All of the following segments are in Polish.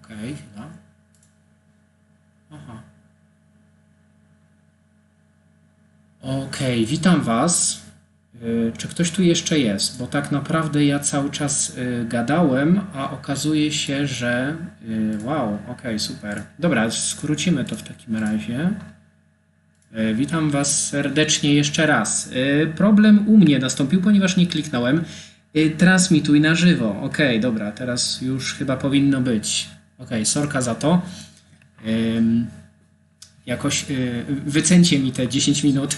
Okej, chwila. Aha. Okej, witam Was. Czy ktoś tu jeszcze jest? Bo tak naprawdę ja cały czas gadałem, a okazuje się, że... Wow, okej, super. Dobra, skrócimy to w takim razie. Witam Was serdecznie jeszcze raz. Problem u mnie nastąpił, ponieważ nie kliknąłem. Transmituj na żywo. Okej, dobra, teraz już chyba powinno być. Okej, sorka za to. Jakoś wycencie mi te 10 minut,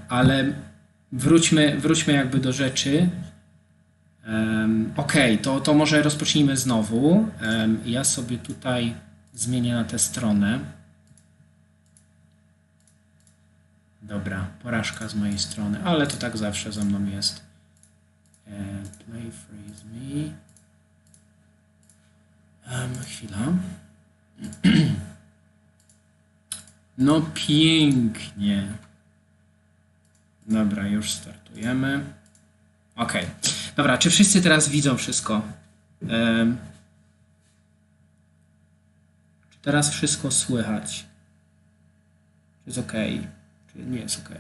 ale wróćmy jakby do rzeczy. Okej, to może rozpocznijmy znowu. Ja sobie tutaj zmienię na tę stronę. Dobra, porażka z mojej strony, ale to tak zawsze ze mną jest. Play freeze me. Chwila. No pięknie. Dobra, już startujemy. Ok. Dobra, czy wszyscy teraz widzą wszystko? Czy teraz wszystko słychać? Czy jest ok? Czy nie jest ok?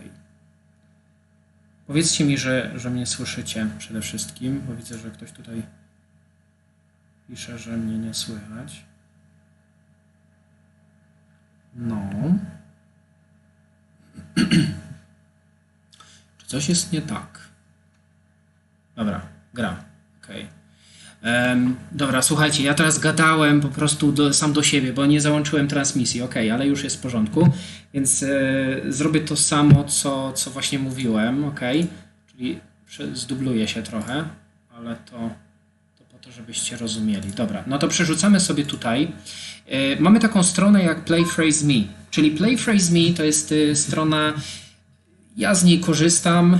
Powiedzcie mi, że mnie słyszycie przede wszystkim, bo widzę, że ktoś tutaj pisze, że mnie nie słychać. No. Czy coś jest nie tak? Dobra, gra. Okej. Dobra, słuchajcie, ja teraz gadałem po prostu sam do siebie, bo nie załączyłem transmisji. Okej, ale już jest w porządku, więc zrobię to samo, co właśnie mówiłem. Okej, czyli zdubluję się trochę, ale to po to, żebyście rozumieli. Dobra, no to przerzucamy sobie tutaj. Mamy taką stronę jak Play Phrase Me, czyli Play Phrase Me to jest strona, ja z niej korzystam,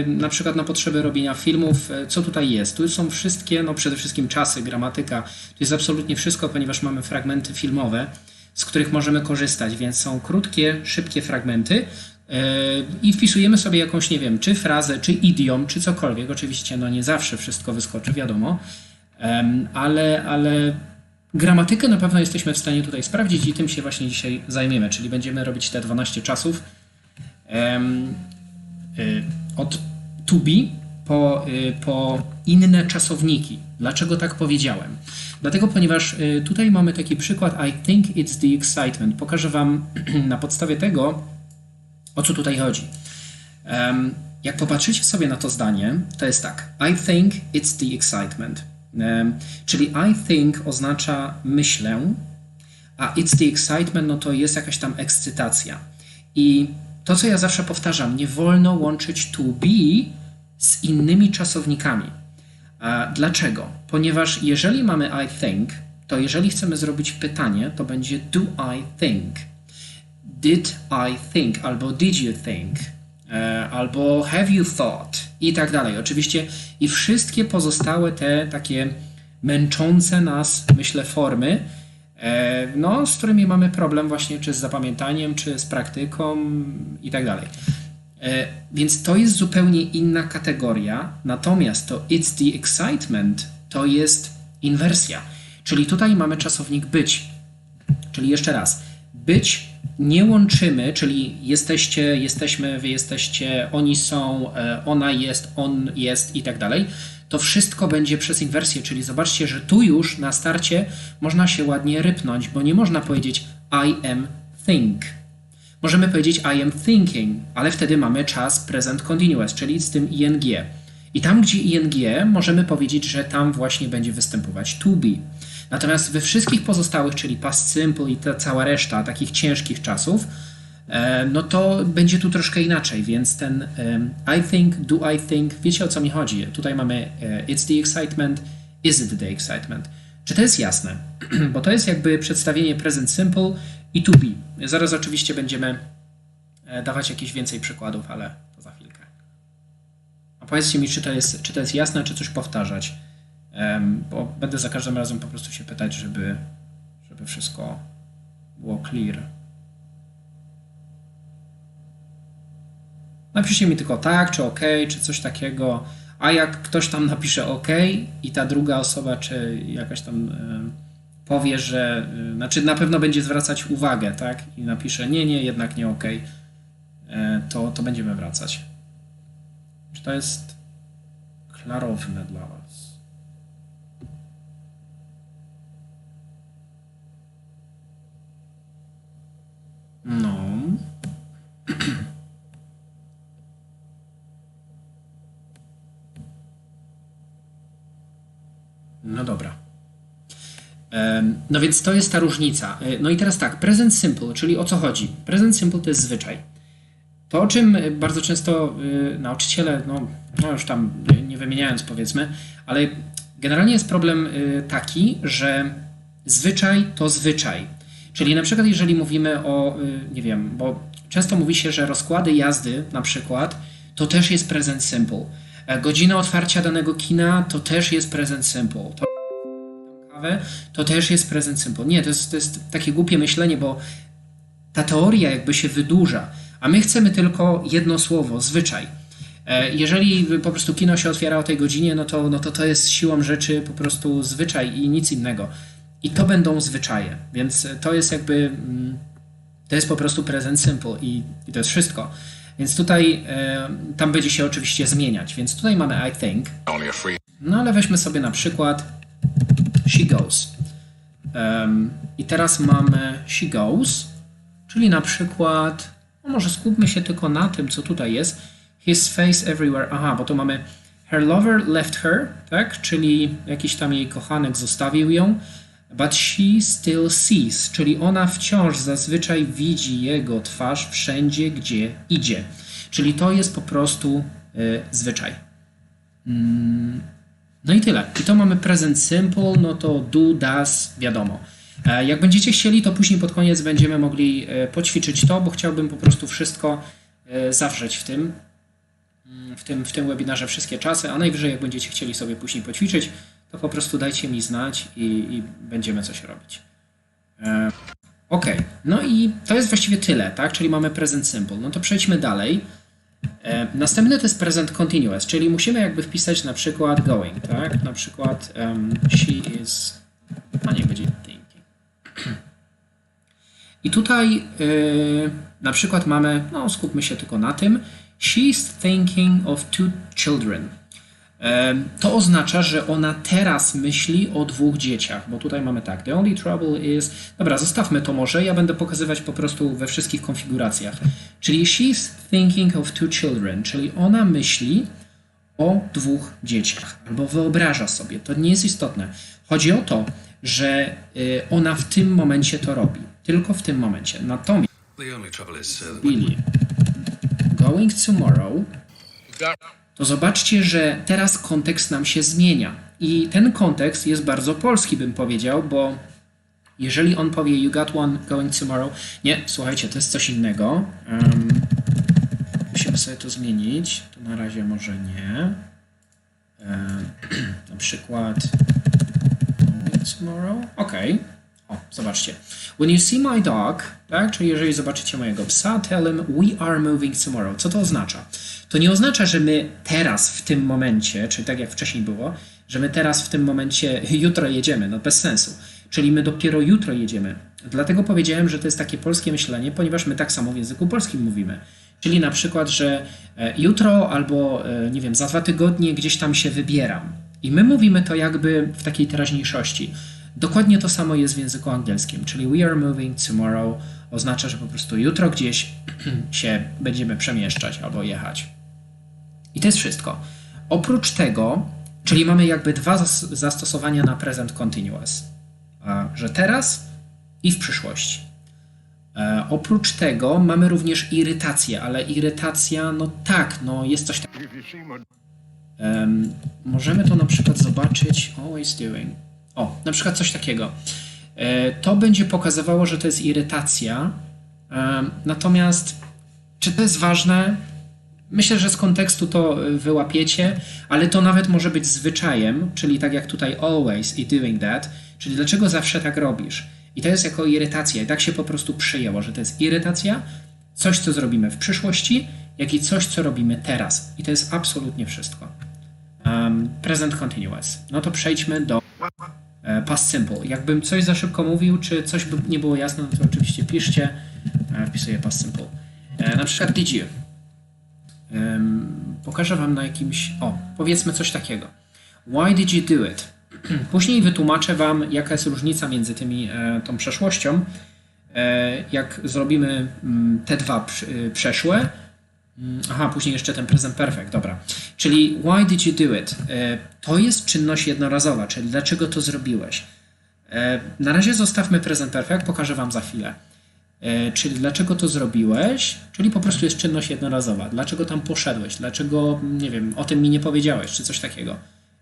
na przykład na potrzeby robienia filmów. Co tutaj jest? Tu są wszystkie, no przede wszystkim czasy, gramatyka, tu jest absolutnie wszystko, ponieważ mamy fragmenty filmowe, z których możemy korzystać, więc są krótkie, szybkie fragmenty i wpisujemy sobie jakąś, nie wiem, czy frazę, czy idiom, czy cokolwiek. Oczywiście no nie zawsze wszystko wyskoczy, wiadomo, ale gramatykę na pewno jesteśmy w stanie tutaj sprawdzić i tym się właśnie dzisiaj zajmiemy, czyli będziemy robić te 12 czasów od to be po inne czasowniki. Dlaczego tak powiedziałem? Dlatego, ponieważ tutaj mamy taki przykład I think it's the excitement. Pokażę Wam na podstawie tego, o co tutaj chodzi. Jak popatrzycie sobie na to zdanie, to jest tak. I think it's the excitement. Czyli I think oznacza myślę, a it's the excitement, no to jest jakaś tam ekscytacja. I to, co ja zawsze powtarzam, nie wolno łączyć to be z innymi czasownikami. Dlaczego? Ponieważ jeżeli mamy I think, to jeżeli chcemy zrobić pytanie, to będzie do I think, did I think, albo did you think, albo have you thought i tak dalej. Oczywiście i wszystkie pozostałe te takie męczące nas, myślę, formy, no, z którymi mamy problem właśnie czy z zapamiętaniem, czy z praktyką i tak dalej. Więc to jest zupełnie inna kategoria, natomiast to it's the excitement to jest inwersja. Czyli tutaj mamy czasownik być. Czyli jeszcze raz, być nie łączymy, czyli jesteście, jesteśmy, wy jesteście, oni są, ona jest, on jest i tak dalej. To wszystko będzie przez inwersję, czyli zobaczcie, że tu już na starcie można się ładnie rypnąć, bo nie można powiedzieć I am think. Możemy powiedzieć I am thinking, ale wtedy mamy czas present continuous, czyli z tym ing. I tam, gdzie ing, możemy powiedzieć, że tam właśnie będzie występować to be. Natomiast we wszystkich pozostałych, czyli past simple i ta cała reszta takich ciężkich czasów, no to będzie tu troszkę inaczej, więc ten I think, do I think, wiecie o co mi chodzi? Tutaj mamy it's the excitement, is it the excitement. Czy to jest jasne? Bo to jest jakby przedstawienie present simple i to be. Zaraz oczywiście będziemy dawać jakieś więcej przykładów, ale to za chwilkę. A powiedzcie mi, czy to jest jasne, czy coś powtarzać, bo będę za każdym razem po prostu się pytać, żeby wszystko było clear. Napiszcie mi tylko tak, czy ok, czy coś takiego. a jak ktoś tam napisze OK i ta druga osoba, czy jakaś tam powie, że, znaczy na pewno będzie zwracać uwagę, tak? I napisze nie, jednak nie OK, to będziemy wracać. Czy to jest klarowne dla Was? No. No dobra. No więc to jest ta różnica. No i teraz tak, present simple, czyli o co chodzi? Present simple to jest zwyczaj. To, o czym bardzo często nauczyciele, no już tam nie wymieniając powiedzmy, ale generalnie jest problem taki, że zwyczaj to zwyczaj. Czyli na przykład jeżeli mówimy o, nie wiem, bo często mówi się, że rozkłady jazdy na przykład to też jest present simple. Godzina otwarcia danego kina to też jest present simple. To też jest present simple. Nie, to jest takie głupie myślenie, bo ta teoria jakby się wydłuża, a my chcemy tylko jedno słowo, zwyczaj. Jeżeli po prostu kino się otwiera o tej godzinie, no to jest siłą rzeczy po prostu zwyczaj i nic innego. I to będą zwyczaje, więc to jest jakby, to jest po prostu present simple i to jest wszystko. Więc tutaj, tam będzie się oczywiście zmieniać, więc tutaj mamy I think, no ale weźmy sobie na przykład she goes. I teraz mamy she goes, czyli na przykład, no może skupmy się tylko na tym, co tutaj jest. His face everywhere. Aha, bo tu mamy her lover left her, tak? Czyli jakiś tam jej kochanek zostawił ją. But she still sees, czyli ona wciąż zazwyczaj widzi jego twarz wszędzie, gdzie idzie. Czyli to jest po prostu zwyczaj. No i tyle. I to mamy present simple, no to do, does, wiadomo. Jak będziecie chcieli, to później pod koniec będziemy mogli poćwiczyć to, bo chciałbym po prostu wszystko zawrzeć w tym webinarze, wszystkie czasy, a najwyżej jak będziecie chcieli sobie później poćwiczyć, to po prostu dajcie mi znać i będziemy coś robić. Ok, no i to jest właściwie tyle, tak? Czyli mamy present simple. No to przejdźmy dalej. Następny to jest present continuous, czyli musimy jakby wpisać na przykład going, tak? Na przykład she is, a nie będzie thinking. I tutaj na przykład mamy, no skupmy się tylko na tym, she's thinking of 2 children. To oznacza, że ona teraz myśli o 2 dzieciach, bo tutaj mamy tak, the only trouble is... Dobra, zostawmy to może, ja będę pokazywać po prostu we wszystkich konfiguracjach. Czyli she's thinking of 2 children, czyli ona myśli o 2 dzieciach, albo wyobraża sobie, to nie jest istotne. Chodzi o to, że ona w tym momencie to robi, tylko w tym momencie. Natomiast Billy going tomorrow, to zobaczcie, że teraz kontekst nam się zmienia. I ten kontekst jest bardzo polski, bym powiedział, bo jeżeli on powie you got one going tomorrow, nie, słuchajcie, to jest coś innego. Musimy sobie to zmienić. To na razie może nie. Na przykład going tomorrow. Ok. O, zobaczcie. When you see my dog, tak, czyli jeżeli zobaczycie mojego psa, tell him we are moving tomorrow. Co to oznacza? To nie oznacza, że my teraz w tym momencie, czyli tak jak wcześniej było, że my teraz w tym momencie jutro jedziemy, no bez sensu. Czyli my dopiero jutro jedziemy. Dlatego powiedziałem, że to jest takie polskie myślenie, ponieważ my tak samo w języku polskim mówimy. Czyli na przykład, że jutro albo, nie wiem, za 2 tygodnie gdzieś tam się wybieram. I my mówimy to jakby w takiej teraźniejszości. Dokładnie to samo jest w języku angielskim, czyli we are moving tomorrow oznacza, że po prostu jutro gdzieś się będziemy przemieszczać albo jechać. I to jest wszystko. Oprócz tego, czyli mamy jakby 2 zastosowania na present continuous, że teraz i w przyszłości. Oprócz tego mamy również irytację, ale irytacja, no tak, no jest coś takiego. Możemy to na przykład zobaczyć, always doing. O, na przykład coś takiego. To będzie pokazywało, że to jest irytacja. Natomiast czy to jest ważne? Myślę, że z kontekstu to wyłapiecie, ale to nawet może być zwyczajem, czyli tak jak tutaj always i doing that, czyli dlaczego zawsze tak robisz. I to jest jako irytacja i tak się po prostu przyjęło, że to jest irytacja, coś co zrobimy w przyszłości, jak i coś co robimy teraz. I to jest absolutnie wszystko. present continuous. No to przejdźmy do past simple. Jakbym coś za szybko mówił, czy coś by nie było jasne, no to oczywiście piszcie. Wpisuję past simple. Na przykład did you. Pokażę wam na jakimś... powiedzmy coś takiego. Why did you do it? Później wytłumaczę wam, jaka jest różnica między tą przeszłością. Jak zrobimy te dwa przeszłe. Później jeszcze ten present perfect, dobra. Czyli why did you do it? To jest czynność jednorazowa, czyli dlaczego to zrobiłeś. Na razie zostawmy present perfect, pokażę wam za chwilę. Czyli dlaczego to zrobiłeś, czyli po prostu jest czynność jednorazowa. Dlaczego tam poszedłeś, dlaczego, nie wiem, o tym mi nie powiedziałeś, czy coś takiego.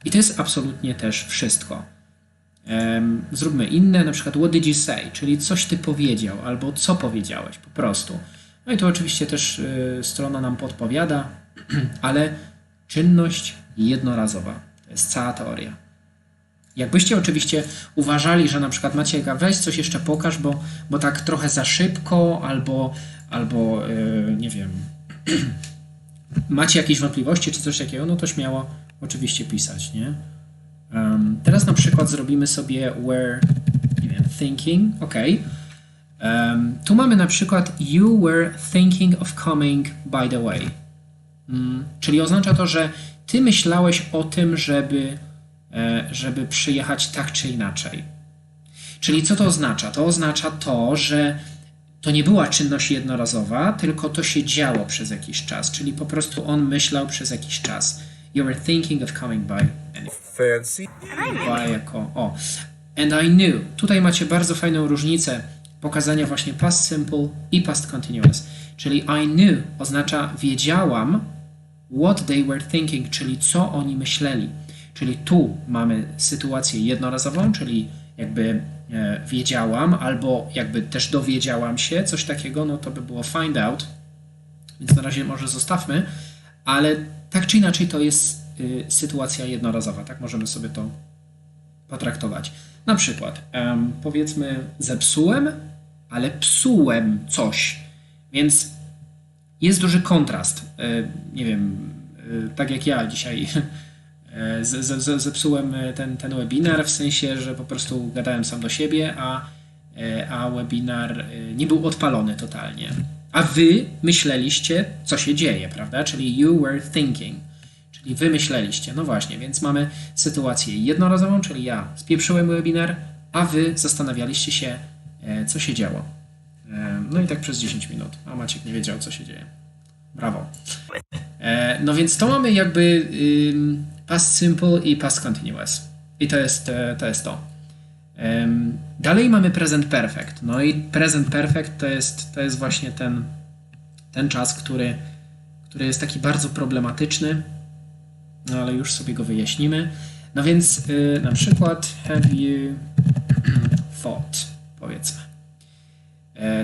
I to jest absolutnie też wszystko. Zróbmy inne, na przykład what did you say, czyli coś ty powiedział, albo co powiedziałeś, po prostu. No i tu oczywiście też strona nam podpowiada, ale czynność jednorazowa. To jest cała teoria. Jakbyście oczywiście uważali, że na przykład Maciek, weź coś jeszcze pokaż, bo tak trochę za szybko, albo nie wiem, macie jakieś wątpliwości, czy coś takiego, no to śmiało oczywiście pisać, nie? Teraz na przykład zrobimy sobie were, nie wiem, thinking, ok. Tu mamy na przykład you were thinking of coming by the way. Czyli oznacza to, że ty myślałeś o tym, żeby przyjechać tak czy inaczej. Czyli co to oznacza? To oznacza to, że to nie była czynność jednorazowa, tylko to się działo przez jakiś czas. Czyli po prostu on myślał przez jakiś czas. You were thinking of coming by. Fancy. And I knew. Tutaj macie bardzo fajną różnicę pokazania właśnie past simple i past continuous. Czyli I knew oznacza wiedziałam what they were thinking, czyli co oni myśleli. Czyli tu mamy sytuację jednorazową, czyli jakby wiedziałam, albo jakby też dowiedziałam się, coś takiego, no to by było find out, więc na razie może zostawmy, ale tak czy inaczej to jest sytuacja jednorazowa, tak możemy sobie to potraktować. Na przykład powiedzmy zepsułem, ale psułem coś, więc jest duży kontrast. Nie wiem, tak jak ja dzisiaj zepsułem ten webinar, w sensie, że po prostu gadałem sam do siebie, a webinar nie był odpalony totalnie. A wy myśleliście, co się dzieje, prawda? Czyli you were thinking, czyli wy myśleliście. No właśnie, więc mamy sytuację jednorazową, czyli ja spieprzyłem webinar, a wy zastanawialiście się, co się działo. No i tak przez 10 minut, a Maciek nie wiedział, co się dzieje. Brawo. No więc to mamy jakby past simple i past continuous. I to jest to. Dalej mamy present perfect. No i present perfect to jest właśnie ten czas, który jest taki bardzo problematyczny, no ale już sobie go wyjaśnimy. No więc na przykład have you thought, powiedzmy.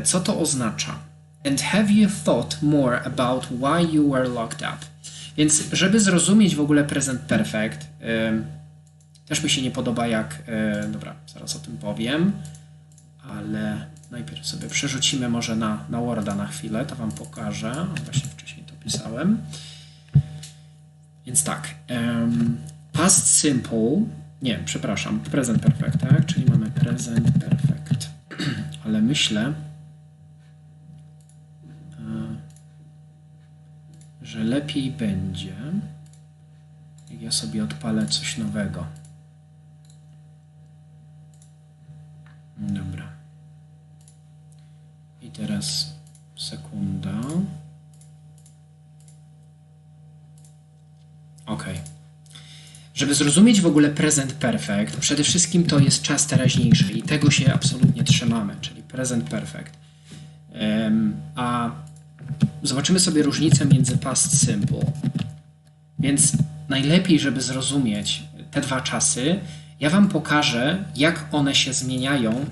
Co to oznacza? And have you thought more about why you were locked up? Więc żeby zrozumieć w ogóle present perfect, też mi się nie podoba jak... dobra, zaraz o tym powiem, ale najpierw sobie przerzucimy może na Worda na chwilę, to wam pokażę. Właśnie wcześniej to pisałem. Więc tak, past simple, nie, przepraszam, present perfect, tak? Czyli mamy present perfect, ale myślę, że lepiej będzie, jak ja sobie odpalę coś nowego. Dobra. I teraz sekunda. OK. Żeby zrozumieć w ogóle present perfect, przede wszystkim to jest czas teraźniejszy i tego się absolutnie trzymamy, czyli present perfect. A zobaczymy sobie różnicę między past simple. Więc najlepiej, żeby zrozumieć te dwa czasy, ja wam pokażę, jak one się zmieniają,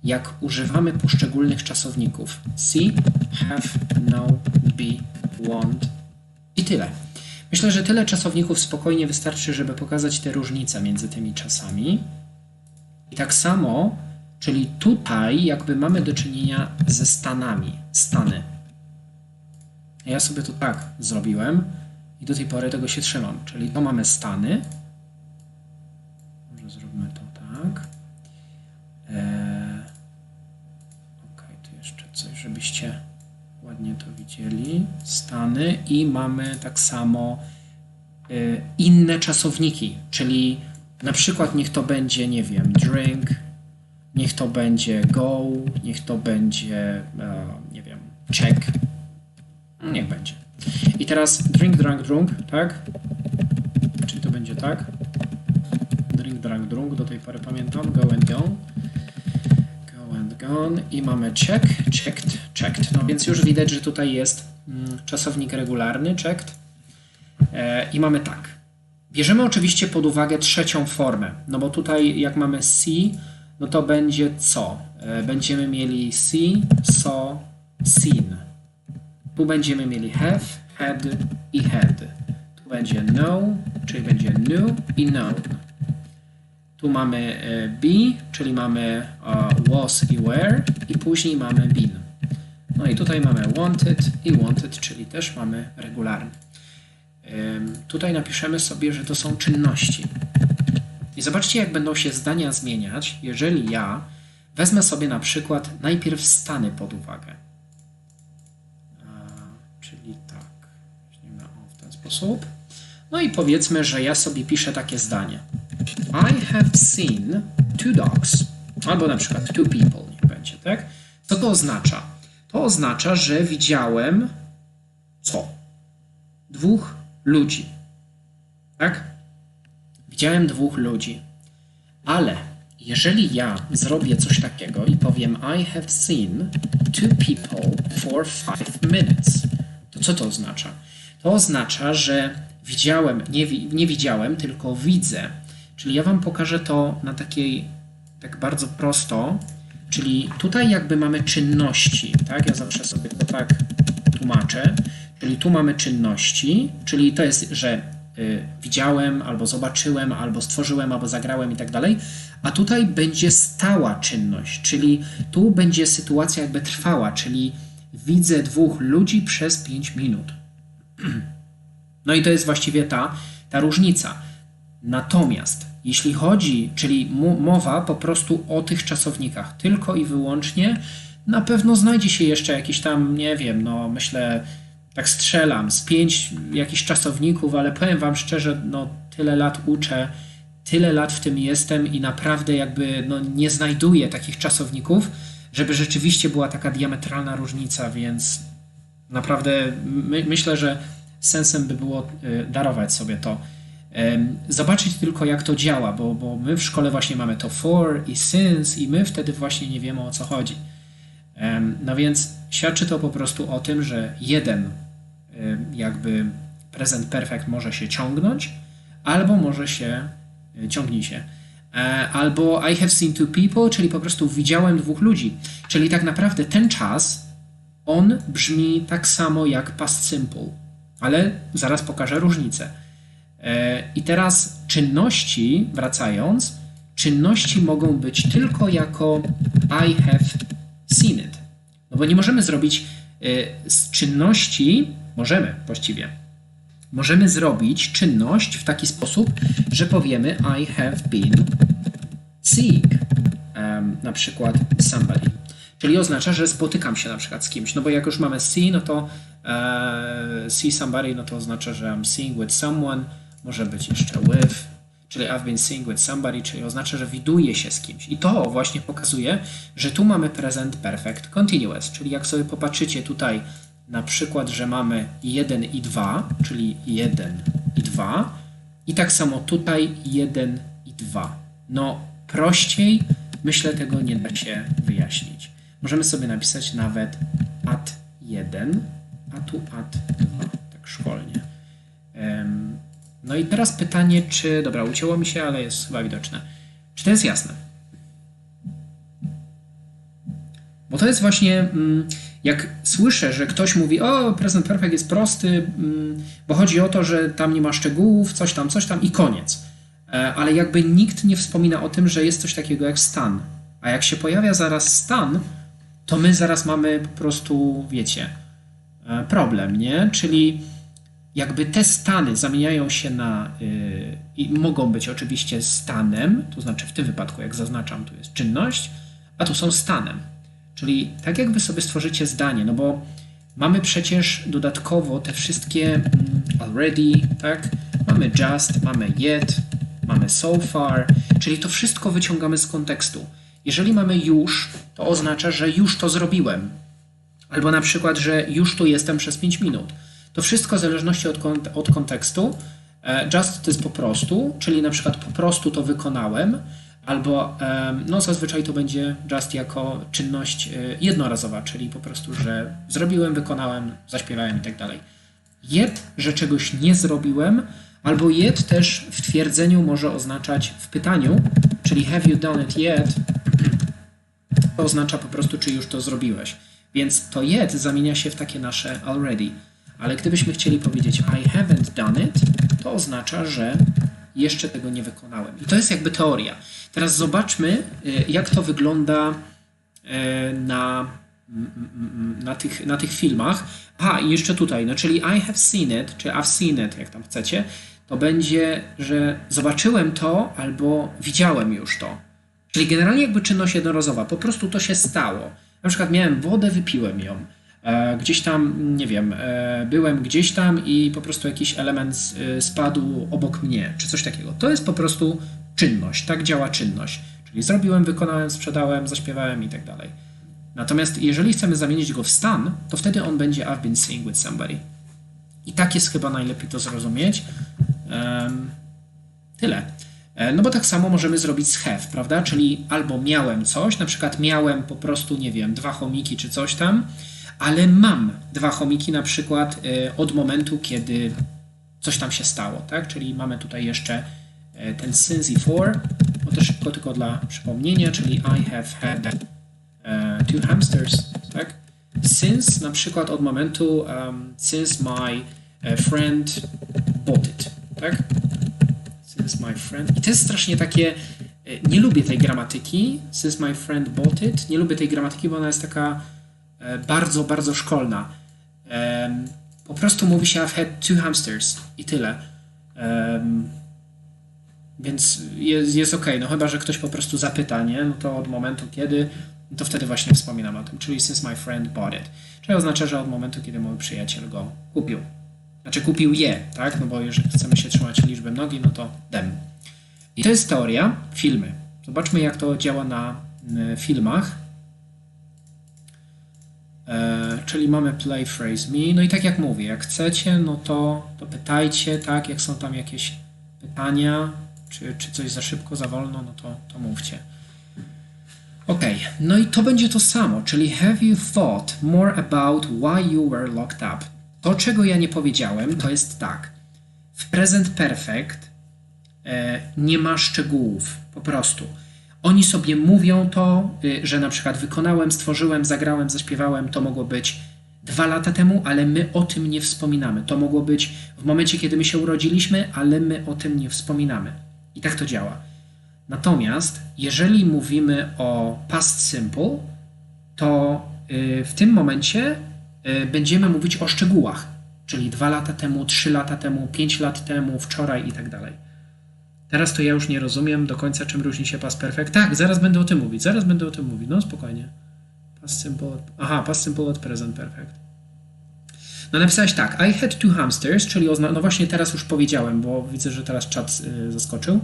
jak używamy poszczególnych czasowników. See, have, know, be, want i tyle. Myślę, że tyle czasowników spokojnie wystarczy, żeby pokazać te różnice między tymi czasami. I tak samo, czyli tutaj jakby mamy do czynienia ze stanami. Stany. Ja sobie to tak zrobiłem i do tej pory tego się trzymam. Czyli to mamy stany, żebyście ładnie to widzieli. Stany i mamy tak samo inne czasowniki, czyli na przykład niech to będzie, nie wiem, drink, niech to będzie go, niech to będzie, nie wiem, check. Niech będzie. I teraz drink, drank, drunk, tak? Czyli to będzie tak? Drink, drank, drunk, do tej pory pamiętam. Go and gone. Go and gone. I mamy check, checked, checked. No więc już widać, że tutaj jest czasownik regularny, checked. I mamy tak. Bierzemy oczywiście pod uwagę trzecią formę, no bo tutaj jak mamy see, no to będzie co? Będziemy mieli see, saw, seen. Tu będziemy mieli have, had i had. Tu będzie know, czyli będzie knew i known. Tu mamy be, czyli mamy was i were i później mamy been. No i tutaj mamy wanted i wanted, czyli też mamy regularny. Tutaj napiszemy sobie, że to są czynności. I zobaczcie, jak będą się zdania zmieniać, jeżeli ja wezmę sobie na przykład najpierw stany pod uwagę. Czyli tak, weźmiemy w ten sposób. No i powiedzmy, że ja sobie piszę takie zdanie. I have seen two dogs. Albo na przykład two people, niech będzie, tak? Co to oznacza? To oznacza, że widziałem co? Dwóch ludzi. Tak? Widziałem dwóch ludzi. Ale jeżeli ja zrobię coś takiego i powiem I have seen two people for 5 minutes, to co to oznacza? To oznacza, że widziałem, nie widziałem, tylko widzę. Czyli ja wam pokażę to na takiej, tak bardzo prosto, czyli tutaj jakby mamy czynności, tak? Ja zawsze sobie to tak tłumaczę. Czyli tu mamy czynności, czyli to jest, że widziałem, albo zobaczyłem, albo stworzyłem, albo zagrałem i tak dalej, a tutaj będzie stała czynność, czyli tu będzie sytuacja jakby trwała, czyli widzę dwóch ludzi przez 5 minut. No i to jest właściwie ta różnica. Natomiast jeśli chodzi, czyli mowa po prostu o tych czasownikach, tylko i wyłącznie, na pewno znajdzie się jeszcze jakiś tam, nie wiem, no myślę, tak strzelam, z 5 jakichś czasowników, ale powiem wam szczerze, no tyle lat uczę, tyle lat w tym jestem i naprawdę jakby no, nie znajduję takich czasowników, żeby rzeczywiście była taka diametralna różnica, więc naprawdę myślę, że sensem by było darować sobie to. Zobaczyć tylko, jak to działa, bo my w szkole właśnie mamy to for i since i my wtedy właśnie nie wiemy, o co chodzi. No więc świadczy to po prostu o tym, że jeden jakby present perfect może się ciągnąć, albo może się ciągnij się. Albo I have seen two people, czyli po prostu widziałem dwóch ludzi. Czyli tak naprawdę ten czas, on brzmi tak samo jak past simple, ale zaraz pokażę różnicę. I teraz czynności, wracając, czynności mogą być tylko jako I have seen it. No bo nie możemy zrobić z czynności, możemy zrobić czynność w taki sposób, że powiemy I have been seeing na przykład somebody. Czyli oznacza, że spotykam się na przykład z kimś. No bo jak już mamy see, no to see somebody, no to oznacza, że I'm seeing with someone. Może być jeszcze with, czyli I've been seeing with somebody, czyli oznacza, że widuję się z kimś. I to właśnie pokazuje, że tu mamy present perfect continuous, czyli jak sobie popatrzycie tutaj na przykład, że mamy 1 i 2, czyli 1 i 2 i tak samo tutaj 1 i 2. No prościej myślę tego nie da się wyjaśnić. Możemy sobie napisać nawet at 1, a tu at 2, tak szkolnie. No i teraz pytanie, czy... Dobra, ucięło mi się, ale jest chyba widoczne. Czy to jest jasne? Bo to jest właśnie... Jak słyszę, że ktoś mówi, o, present perfect jest prosty, bo chodzi o to, że tam nie ma szczegółów, coś tam i koniec. Ale jakby nikt nie wspomina o tym, że jest coś takiego jak stan. A jak się pojawia zaraz stan, to my zaraz mamy po prostu, wiecie, problem, nie? Czyli jakby te stany zamieniają się na i mogą być oczywiście stanem, to znaczy w tym wypadku, jak zaznaczam, tu jest czynność, a tu są stanem. Czyli tak jakby sobie stworzycie zdanie, no bo mamy przecież dodatkowo te wszystkie already, tak? Mamy just, mamy yet, mamy so far, czyli to wszystko wyciągamy z kontekstu. Jeżeli mamy już, to oznacza, że już to zrobiłem. Albo na przykład, że już tu jestem przez 5 minut. To wszystko w zależności od kontekstu. Just to jest po prostu, czyli na przykład po prostu to wykonałem, albo no zazwyczaj to będzie just jako czynność jednorazowa, czyli po prostu, że zrobiłem, wykonałem, zaśpiewałem i tak dalej. Yet, że czegoś nie zrobiłem, albo yet też w twierdzeniu może oznaczać w pytaniu, czyli have you done it yet? To oznacza po prostu, czy już to zrobiłeś. Więc to yet zamienia się w takie nasze already. Ale gdybyśmy chcieli powiedzieć I haven't done it, to oznacza, że jeszcze tego nie wykonałem. I to jest jakby teoria. Teraz zobaczmy, jak to wygląda na tych filmach. Aha, i jeszcze tutaj, no czyli I have seen it, czy I've seen it, jak tam chcecie, to będzie, że zobaczyłem to albo widziałem już to. Czyli generalnie jakby czynność jednorazowa, po prostu to się stało. Na przykład miałem wodę, wypiłem ją. Gdzieś tam, nie wiem, byłem gdzieś tam i po prostu jakiś element spadł obok mnie, czy coś takiego. To jest po prostu czynność, tak działa czynność. Czyli zrobiłem, wykonałem, sprzedałem, zaśpiewałem i tak dalej. Natomiast jeżeli chcemy zamienić go w stan, to wtedy on będzie I've been seeing with somebody. I tak jest chyba najlepiej to zrozumieć. Tyle. No bo tak samo możemy zrobić z have, prawda? Czyli albo miałem coś, na przykład miałem po prostu, nie wiem, 2 chomiki czy coś tam, ale mam 2 chomiki na przykład od momentu, kiedy coś tam się stało, tak? Czyli mamy tutaj jeszcze ten since i for, no to szybko tylko dla przypomnienia, czyli I have had 2 hamsters, tak? Since na przykład od momentu since my friend bought it, tak? Since my friend. I to jest strasznie takie, nie lubię tej gramatyki, since my friend bought it, nie lubię tej gramatyki, bo ona jest taka bardzo, bardzo szkolna. Po prostu mówi się I've had 2 hamsters i tyle. Więc jest ok, no chyba, że ktoś po prostu zapyta, nie? No to od momentu kiedy, no to wtedy właśnie wspominam o tym, czyli since my friend bought it. Czyli oznacza, że od momentu, kiedy mój przyjaciel go kupił. Znaczy kupił je, tak? No bo jeżeli chcemy się trzymać liczby mnogiej, no to them. I to jest teoria, filmy. Zobaczmy, jak to działa na filmach. Czyli mamy play phrase me. No i tak jak mówię, jak chcecie, no to pytajcie, tak? Jak są tam jakieś pytania, czy coś za szybko, za wolno, no to mówcie. Ok, no i to będzie to samo, czyli have you thought more about why you were locked up? To, czego ja nie powiedziałem, to jest tak. W present perfect nie ma szczegółów, po prostu. Oni sobie mówią to, że na przykład wykonałem, stworzyłem, zagrałem, zaśpiewałem, to mogło być 2 lata temu, ale my o tym nie wspominamy. To mogło być w momencie, kiedy my się urodziliśmy, ale my o tym nie wspominamy. I tak to działa. Natomiast jeżeli mówimy o past simple, to w tym momencie będziemy mówić o szczegółach, czyli 2 lata temu, 3 lata temu, 5 lat temu, wczoraj i tak dalej. Teraz to ja już nie rozumiem do końca, czym różni się past perfect. Tak, zaraz będę o tym mówić, no spokojnie. Past simple od present perfect. No napisałeś tak, I had 2 hamsters, czyli no właśnie teraz już powiedziałem, bo widzę, że teraz czat zaskoczył.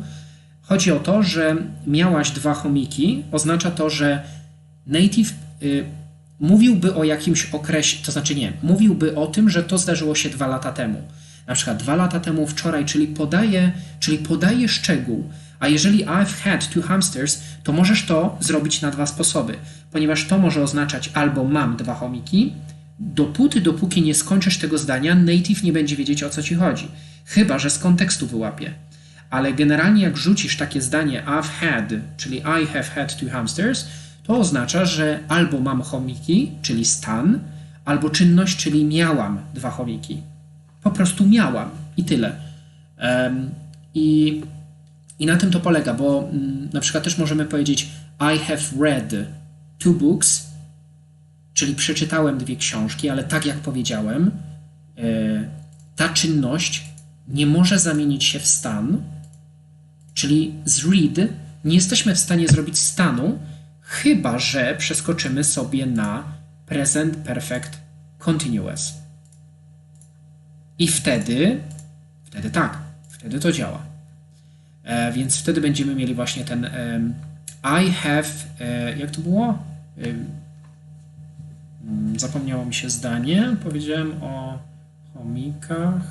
Chodzi o to, że miałaś 2 chomiki, oznacza to, że native mówiłby o jakimś okresie, to znaczy nie, mówiłby o tym, że to zdarzyło się 2 lata temu. Na przykład 2 lata temu, wczoraj, czyli podaje szczegół. A jeżeli I've had 2 hamsters, to możesz to zrobić na 2 sposoby, ponieważ to może oznaczać albo mam 2 chomiki, dopóki nie skończysz tego zdania, native nie będzie wiedzieć, o co ci chodzi. Chyba że z kontekstu wyłapie. Ale generalnie jak rzucisz takie zdanie I've had, czyli I have had 2 hamsters, to oznacza, że albo mam chomiki, czyli stan, albo czynność, czyli miałam 2 chomiki. Po prostu miałam i tyle. I na tym to polega, bo na przykład też możemy powiedzieć I have read 2 books, czyli przeczytałem 2 książki, ale tak jak powiedziałem, ta czynność nie może zamienić się w stan, czyli z read nie jesteśmy w stanie zrobić stanu, chyba że przeskoczymy sobie na present perfect continuous. I wtedy tak, wtedy to działa. Więc wtedy będziemy mieli właśnie ten I have, jak to było? Zapomniało mi się zdanie. Powiedziałem o chomikach.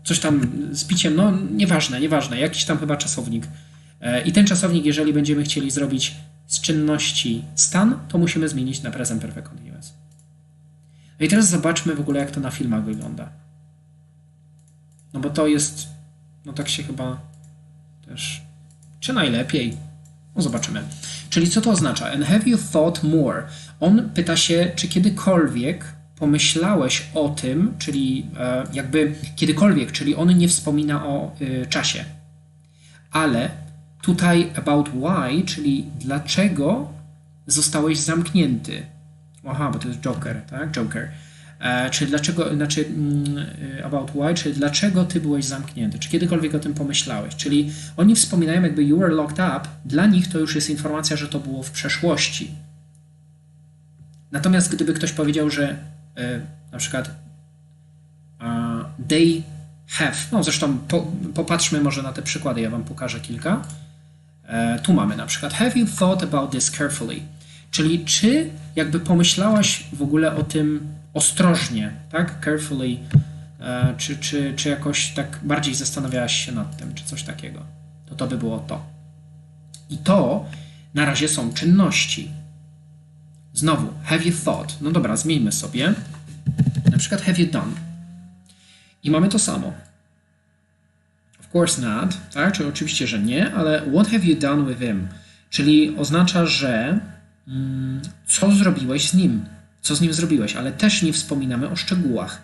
Coś tam z piciem, no nieważne, jakiś tam chyba czasownik. I ten czasownik, jeżeli będziemy chcieli zrobić z czynności stan, to musimy zmienić na present perfect continuous. No i teraz zobaczmy w ogóle, jak to na filmach wygląda. No bo to jest, no tak się chyba też, czy najlepiej? No zobaczymy. Czyli co to oznacza? And have you thought more? On pyta się, czy kiedykolwiek pomyślałeś o tym, czyli jakby kiedykolwiek, czyli on nie wspomina o czasie. Ale tutaj about why, czyli dlaczego zostałeś zamknięty. Aha, bo to jest Joker, tak? Joker. Czyli dlaczego, about why, czyli dlaczego ty byłeś zamknięty? Czy kiedykolwiek o tym pomyślałeś? Czyli oni wspominają jakby you were locked up, dla nich to już jest informacja, że to było w przeszłości. Natomiast gdyby ktoś powiedział, że na przykład they have, no zresztą popatrzmy może na te przykłady, ja wam pokażę kilka. Tu mamy na przykład have you thought about this carefully? Czyli czy jakby pomyślałaś w ogóle o tym ostrożnie, tak? Carefully, czy jakoś tak bardziej zastanawiałaś się nad tym, czy coś takiego. To by było to. I to na razie są czynności. Znowu, have you thought? No dobra, zmieńmy sobie. Na przykład have you done? I mamy to samo. Of course not, tak? Czyli oczywiście, że nie, ale what have you done with him? Czyli oznacza, że co zrobiłeś z nim? Co z nim zrobiłeś? Ale też nie wspominamy o szczegółach.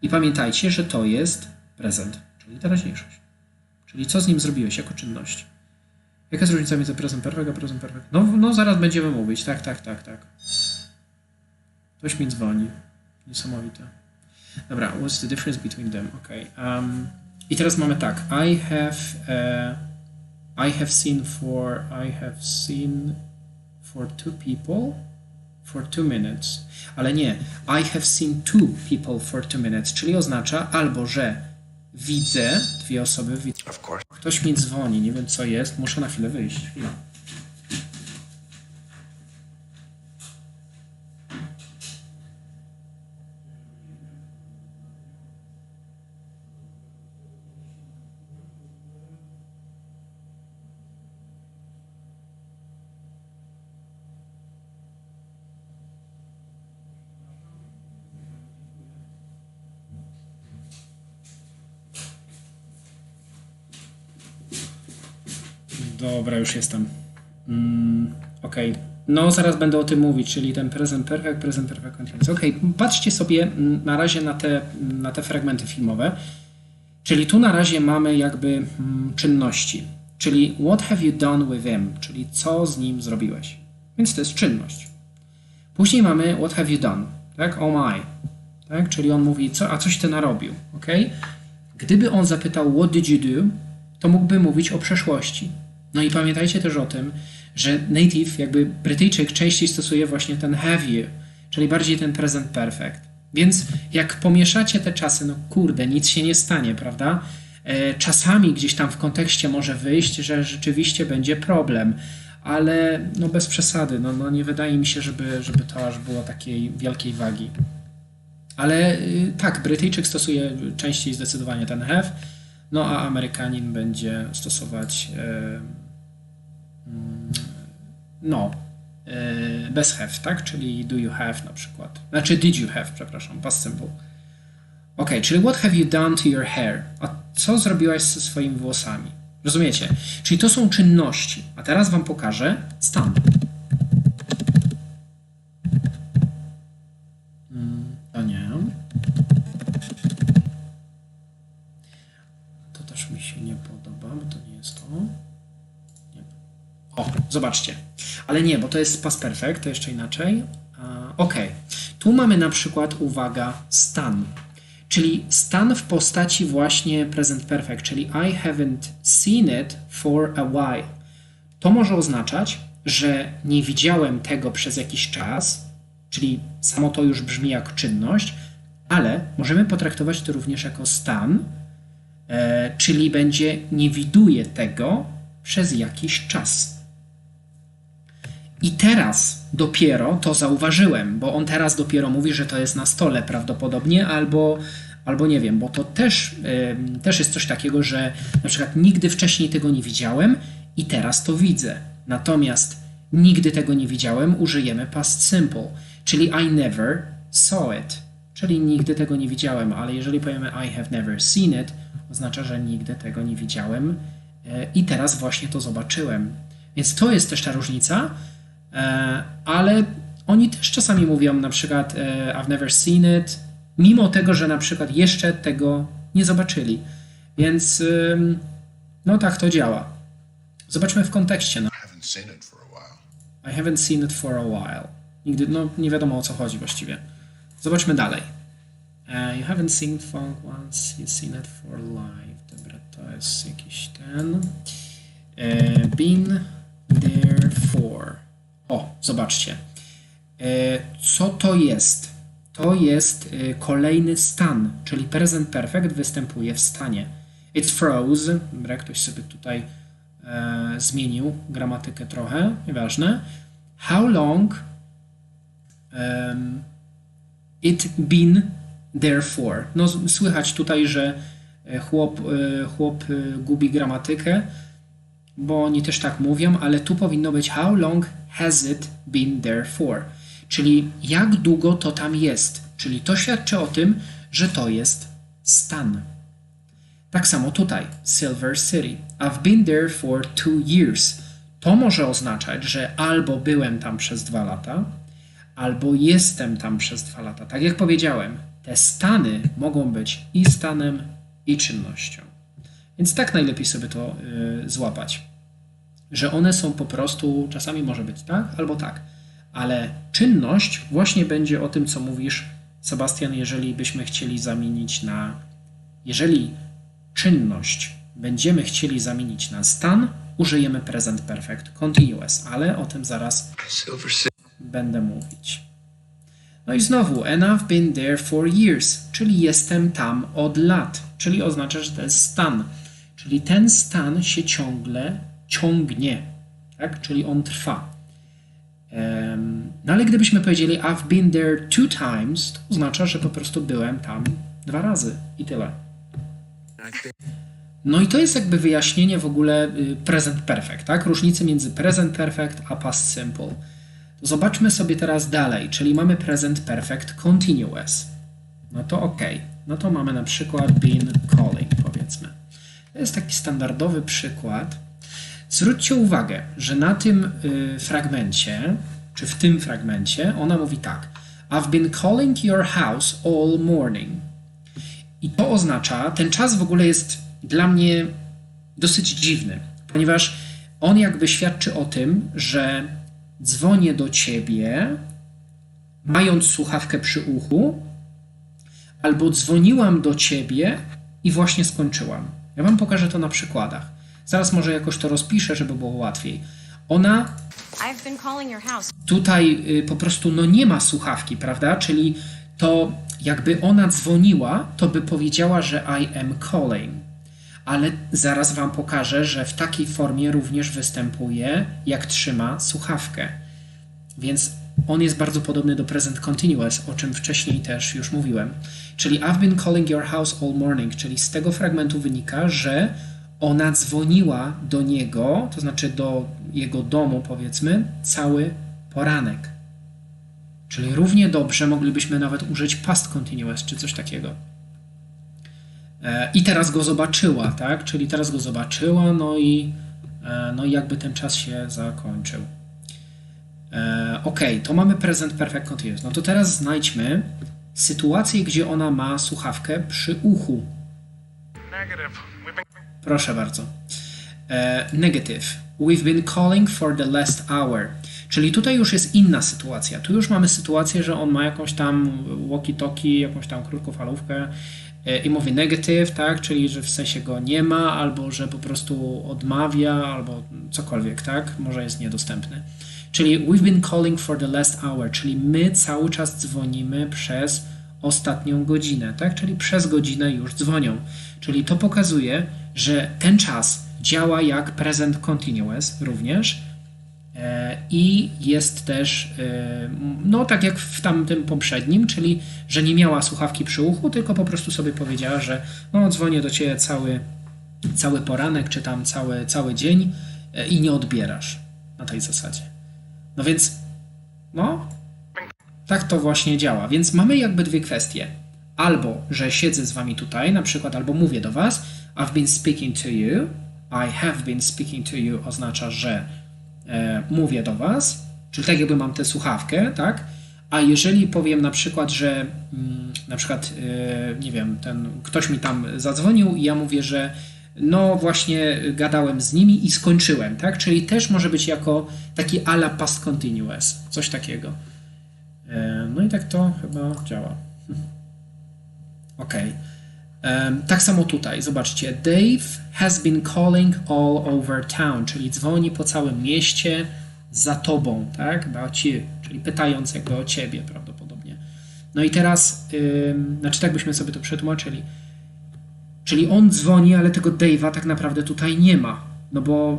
I pamiętajcie, że to jest present, czyli teraźniejszość. Czyli co z nim zrobiłeś jako czynność. Jaka jest różnica między present perfect a present perfect? No zaraz będziemy mówić. Tak. Ktoś mi dzwoni. Niesamowite. Dobra, what's the difference between them? Okay. I teraz mamy tak. I have seen for two people for 2 minutes. Ale nie. I have seen 2 people for 2 minutes. Czyli oznacza albo, że widzę dwie osoby. Of course. Ktoś mi dzwoni. Nie wiem, co jest. Muszę na chwilę wyjść. Chwila. Dobra, już jestem. Okej. No, zaraz będę o tym mówić, czyli ten present perfect continuous. Okej, patrzcie sobie na razie na te fragmenty filmowe. Czyli tu na razie mamy jakby czynności. Czyli what have you done with him? Czyli co z nim zrobiłeś. Więc to jest czynność. Później mamy what have you done? Tak? Oh my. Tak? Czyli on mówi, coś ty narobił. Okay? Gdyby on zapytał what did you do, to mógłby mówić o przeszłości. No i pamiętajcie też o tym, że native, jakby Brytyjczyk częściej stosuje właśnie ten have you, czyli bardziej ten present perfect. Więc jak pomieszacie te czasy, no kurde, nic się nie stanie, prawda? Czasami gdzieś tam w kontekście może wyjść, że rzeczywiście będzie problem, ale no bez przesady, no nie wydaje mi się, żeby to aż było takiej wielkiej wagi. Ale tak, Brytyjczyk stosuje częściej zdecydowanie ten have, no a Amerykanin będzie stosować bez have, tak? Czyli do you have na przykład. Znaczy did you have, przepraszam, past simple. Ok, czyli what have you done to your hair? A co zrobiłaś ze swoimi włosami? Rozumiecie? Czyli to są czynności. A teraz wam pokażę stan. To nie. To też mi się nie podoba, bo to nie jest to. Nie. O, zobaczcie. Ale nie, bo to jest past perfect, to jeszcze inaczej. Ok. Tu mamy na przykład, uwaga, stan. Czyli stan w postaci właśnie present perfect, czyli I haven't seen it for a while. to może oznaczać, że nie widziałem tego przez jakiś czas, czyli samo to już brzmi jak czynność, ale możemy potraktować to również jako stan, czyli będzie nie widuję tego przez jakiś czas. I teraz dopiero to zauważyłem, bo on teraz dopiero mówi, że to jest na stole prawdopodobnie, albo nie wiem, bo to też jest coś takiego, że na przykład nigdy wcześniej tego nie widziałem i teraz to widzę. Natomiast nigdy tego nie widziałem użyjemy past simple, czyli I never saw it, czyli nigdy tego nie widziałem, ale jeżeli powiemy I have never seen it, oznacza, że nigdy tego nie widziałem i teraz właśnie to zobaczyłem. Więc to jest też ta różnica, ale oni też czasami mówią na przykład I've never seen it, mimo tego, że na przykład jeszcze tego nie zobaczyli. Więc no tak to działa. Zobaczmy w kontekście. No. I haven't seen it for a while. Nigdy, no nie wiadomo o co chodzi właściwie. Zobaczmy dalej. You haven't seen funk once, you've seen it for life. Dobra, to jest jakiś ten. Been there for. O, zobaczcie. Co to jest? To jest kolejny stan, czyli present perfect występuje w stanie. It froze. Dobra, ktoś sobie tutaj zmienił gramatykę trochę, nieważne. How long it been there for? No, słychać tutaj, że chłop gubi gramatykę, bo oni też tak mówią, ale tu powinno być how long has it been there for? Czyli jak długo to tam jest. Czyli to świadczy o tym, że to jest stan. Tak samo tutaj, Silver City. I've been there for 2 years. To może oznaczać, że albo byłem tam przez 2 lata, albo jestem tam przez 2 lata. Tak jak powiedziałem, te stany mogą być i stanem, i czynnością. Więc tak najlepiej sobie to złapać. Że one są po prostu, czasami może być tak, albo tak. Ale czynność właśnie będzie o tym, co mówisz, Sebastian, jeżeli byśmy chcieli zamienić na... Jeżeli czynność będziemy chcieli zamienić na stan, użyjemy present perfect continuous, ale o tym zaraz będę mówić. No i znowu, and I've been there for years, czyli jestem tam od lat, czyli oznacza, że to jest stan. Czyli ten stan się ciągle ciągnie, tak? Czyli on trwa. No ale gdybyśmy powiedzieli I've been there 2 times, to oznacza, że po prostu byłem tam 2 razy i tyle. No i to jest jakby wyjaśnienie w ogóle present perfect, tak? Różnicy między present perfect a past simple. To zobaczmy sobie teraz dalej, czyli mamy present perfect continuous. No to ok. No to mamy na przykład been calling, powiedzmy. To jest taki standardowy przykład. Zwróćcie uwagę, że na tym fragmencie, czy w tym fragmencie, ona mówi tak. I've been calling your house all morning. I to oznacza, ten czas w ogóle jest dla mnie dosyć dziwny, ponieważ on jakby świadczy o tym, że dzwonię do ciebie, mając słuchawkę przy uchu, albo dzwoniłam do ciebie i właśnie skończyłam. Ja wam pokażę to na przykładach. Zaraz może jakoś to rozpiszę, żeby było łatwiej. Ona tutaj po prostu no nie ma słuchawki, prawda? Czyli to jakby ona dzwoniła, to by powiedziała, że I am calling. Ale zaraz wam pokażę, że w takiej formie również występuje, jak trzyma słuchawkę. Więc on jest bardzo podobny do present continuous, o czym wcześniej też już mówiłem. Czyli I've been calling your house all morning, czyli z tego fragmentu wynika, że ona dzwoniła do niego, to znaczy do jego domu, powiedzmy, cały poranek. Czyli równie dobrze moglibyśmy nawet użyć past continuous, czy coś takiego. I teraz go zobaczyła, tak? Czyli teraz go zobaczyła, no i jakby ten czas się zakończył. Ok, to mamy present perfect continuous. No to teraz znajdźmy sytuację, gdzie ona ma słuchawkę przy uchu. Proszę bardzo. Negative. We've been calling for the last hour. Czyli tutaj już jest inna sytuacja. Tu już mamy sytuację, że on ma jakąś tam walkie-talkie, jakąś tam krótkofalówkę i mówi negative, tak, czyli że w sensie go nie ma, albo że po prostu odmawia, albo cokolwiek, tak, może jest niedostępny. Czyli we've been calling for the last hour, czyli my cały czas dzwonimy przez ostatnią godzinę, tak, czyli przez godzinę już dzwonią. Czyli to pokazuje, że ten czas działa jak present continuous również i jest też, no tak jak w tamtym poprzednim, czyli że nie miała słuchawki przy uchu, tylko po prostu sobie powiedziała, że no dzwonię do ciebie cały poranek, czy tam cały dzień i nie odbierasz na tej zasadzie. No więc, no, tak to właśnie działa. Więc mamy jakby dwie kwestie. Albo, że siedzę z wami tutaj, na przykład, albo mówię do was, I've been speaking to you, I have been speaking to you oznacza, że mówię do was, czyli tak jakby mam tę słuchawkę, tak? A jeżeli powiem na przykład, że na przykład, nie wiem, ktoś mi tam zadzwonił i ja mówię, że no właśnie gadałem z nimi i skończyłem, tak? Czyli też może być jako taki a la past continuous, coś takiego. No i tak to chyba działa. Ok. Tak samo tutaj, zobaczcie. Dave has been calling all over town, czyli dzwoni po całym mieście za tobą, tak? About you, czyli pytając jakby o ciebie prawdopodobnie. No i teraz, znaczy tak byśmy sobie to przetłumaczyli. Czyli on dzwoni, ale tego Dave'a tak naprawdę tutaj nie ma. No bo...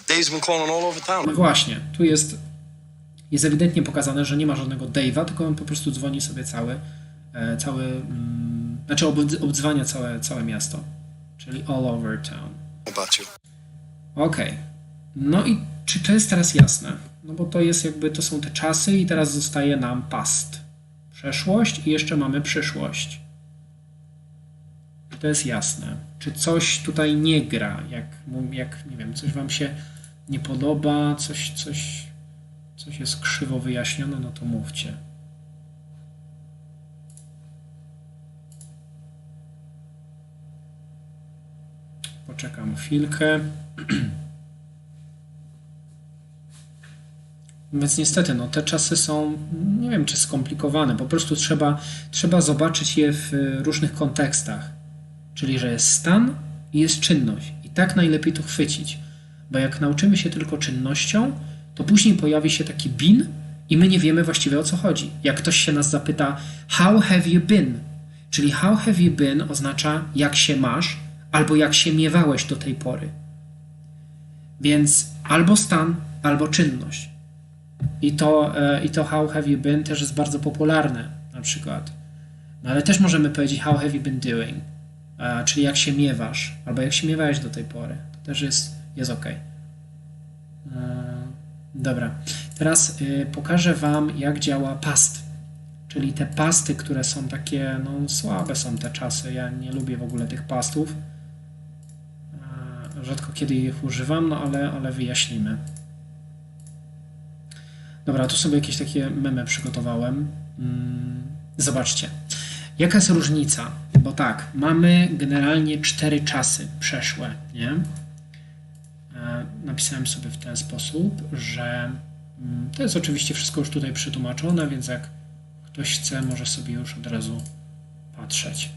Dave's been calling all over town. No właśnie, tu jest ewidentnie pokazane, że nie ma żadnego Dave'a, tylko on po prostu dzwoni sobie znaczy obdzwania całe miasto. Czyli all over town. About you. Okej. No i czy to jest teraz jasne? No bo to jest jakby, to są te czasy i teraz zostaje nam past. Przeszłość i jeszcze mamy przyszłość. To jest jasne. Czy coś tutaj nie gra? Jak nie wiem, coś wam się nie podoba, coś jest krzywo wyjaśnione, no to mówcie. Poczekam chwilkę. Więc niestety, no te czasy są, nie wiem czy skomplikowane, po prostu trzeba zobaczyć je w różnych kontekstach. Czyli, że jest stan i jest czynność. I tak najlepiej to chwycić. Bo jak nauczymy się tylko czynnością, to później pojawi się taki been i my nie wiemy właściwie o co chodzi. Jak ktoś się nas zapyta, how have you been? Czyli how have you been oznacza jak się masz, albo jak się miewałeś do tej pory. Więc albo stan, albo czynność. I to how have you been też jest bardzo popularne na przykład. No ale też możemy powiedzieć how have you been doing? Czyli jak się miewasz, albo jak się miewałeś do tej pory. To też jest ok. Dobra. Teraz pokażę wam, jak działa past. Czyli te pasty, które są takie, no słabe są te czasy. Ja nie lubię w ogóle tych pastów. Rzadko kiedy ich używam, no ale wyjaśnimy. Dobra, tu sobie jakieś takie memy przygotowałem. Zobaczcie. Jaka jest różnica? Bo tak, mamy generalnie 4 czasy przeszłe, nie? Napisałem sobie w ten sposób, że to jest oczywiście wszystko już tutaj przetłumaczone, więc jak ktoś chce, może sobie już od razu patrzeć.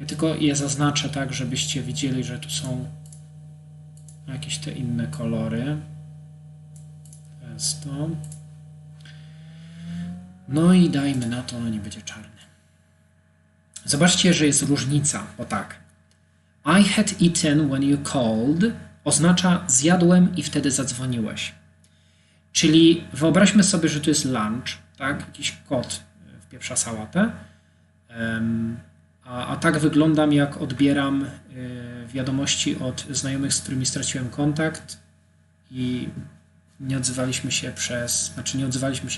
Ja tylko je zaznaczę tak, żebyście widzieli, że tu są jakieś te inne kolory. To jest to. No i dajmy na to, no nie będzie czarny. Zobaczcie, że jest różnica, bo tak. I had eaten when you called oznacza zjadłem i wtedy zadzwoniłeś. Czyli wyobraźmy sobie, że tu jest lunch, tak? Jakiś kot wpieprza sałatę. A tak wyglądam, jak odbieram wiadomości od znajomych, z którymi straciłem kontakt i nie odzywaliśmy się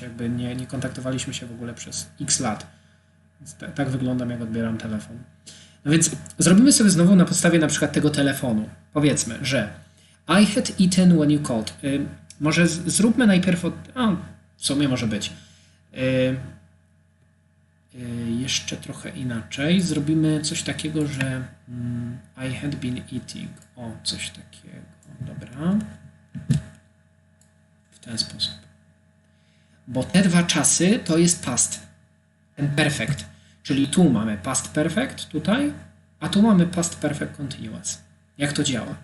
jakby nie kontaktowaliśmy się w ogóle przez x lat. Więc tak wyglądam, jak odbieram telefon. No więc zrobimy sobie znowu na podstawie na przykład tego telefonu. Powiedzmy, że I had eaten when you called. Może zróbmy najpierw w sumie może być. Jeszcze trochę inaczej. Zrobimy coś takiego, że I had been eating. O, coś takiego. Dobra. W ten sposób. Bo te dwa czasy to jest past. Ten perfect. Czyli tu mamy past perfect, tutaj, a tu mamy past perfect continuous. Jak to działa?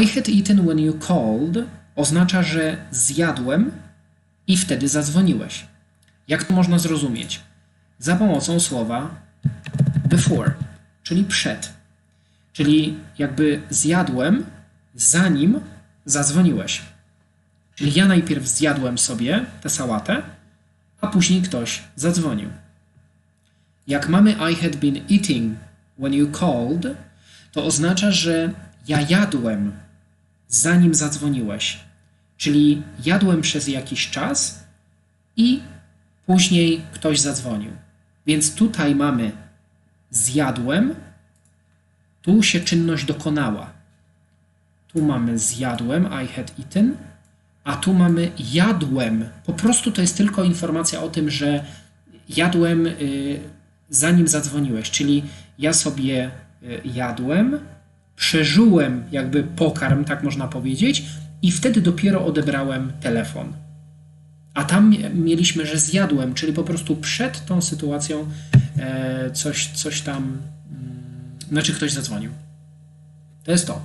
I had eaten when you called oznacza, że zjadłem i wtedy zadzwoniłeś. Jak to można zrozumieć? Za pomocą słowa before, czyli przed. Czyli jakby zjadłem, zanim zadzwoniłeś. Czyli ja najpierw zjadłem sobie tę sałatę, a później ktoś zadzwonił. Jak mamy I had been eating when you called, to oznacza, że ja jadłem, zanim zadzwoniłeś. Czyli jadłem przez jakiś czas i później ktoś zadzwonił. Więc tutaj mamy zjadłem, tu się czynność dokonała. Tu mamy zjadłem, I had eaten, a tu mamy jadłem. Po prostu to jest tylko informacja o tym, że jadłem zanim zadzwoniłeś. Czyli ja sobie jadłem, przeżyłem jakby pokarm, tak można powiedzieć, i wtedy dopiero odebrałem telefon. A tam mieliśmy, że zjadłem, czyli po prostu przed tą sytuacją coś tam, znaczy ktoś zadzwonił. To jest to.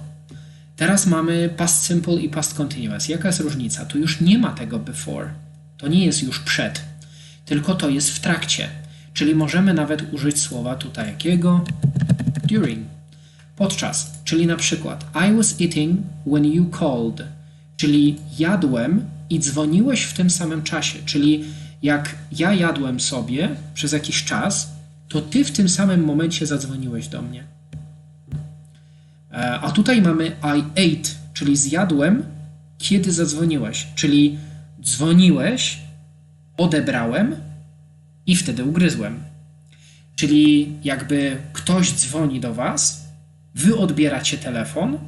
Teraz mamy past simple i past continuous. Jaka jest różnica? Tu już nie ma tego before. To nie jest już przed, tylko to jest w trakcie. Czyli możemy nawet użyć słowa tutaj jakiego? During. Podczas. Czyli na przykład I was eating when you called. Czyli jadłem i dzwoniłeś w tym samym czasie. Czyli jak ja jadłem sobie przez jakiś czas, to ty w tym samym momencie zadzwoniłeś do mnie. A tutaj mamy I ate, czyli zjadłem, kiedy zadzwoniłeś. Czyli dzwoniłeś, odebrałem i wtedy ugryzłem. Czyli jakby ktoś dzwoni do was, wy odbieracie telefon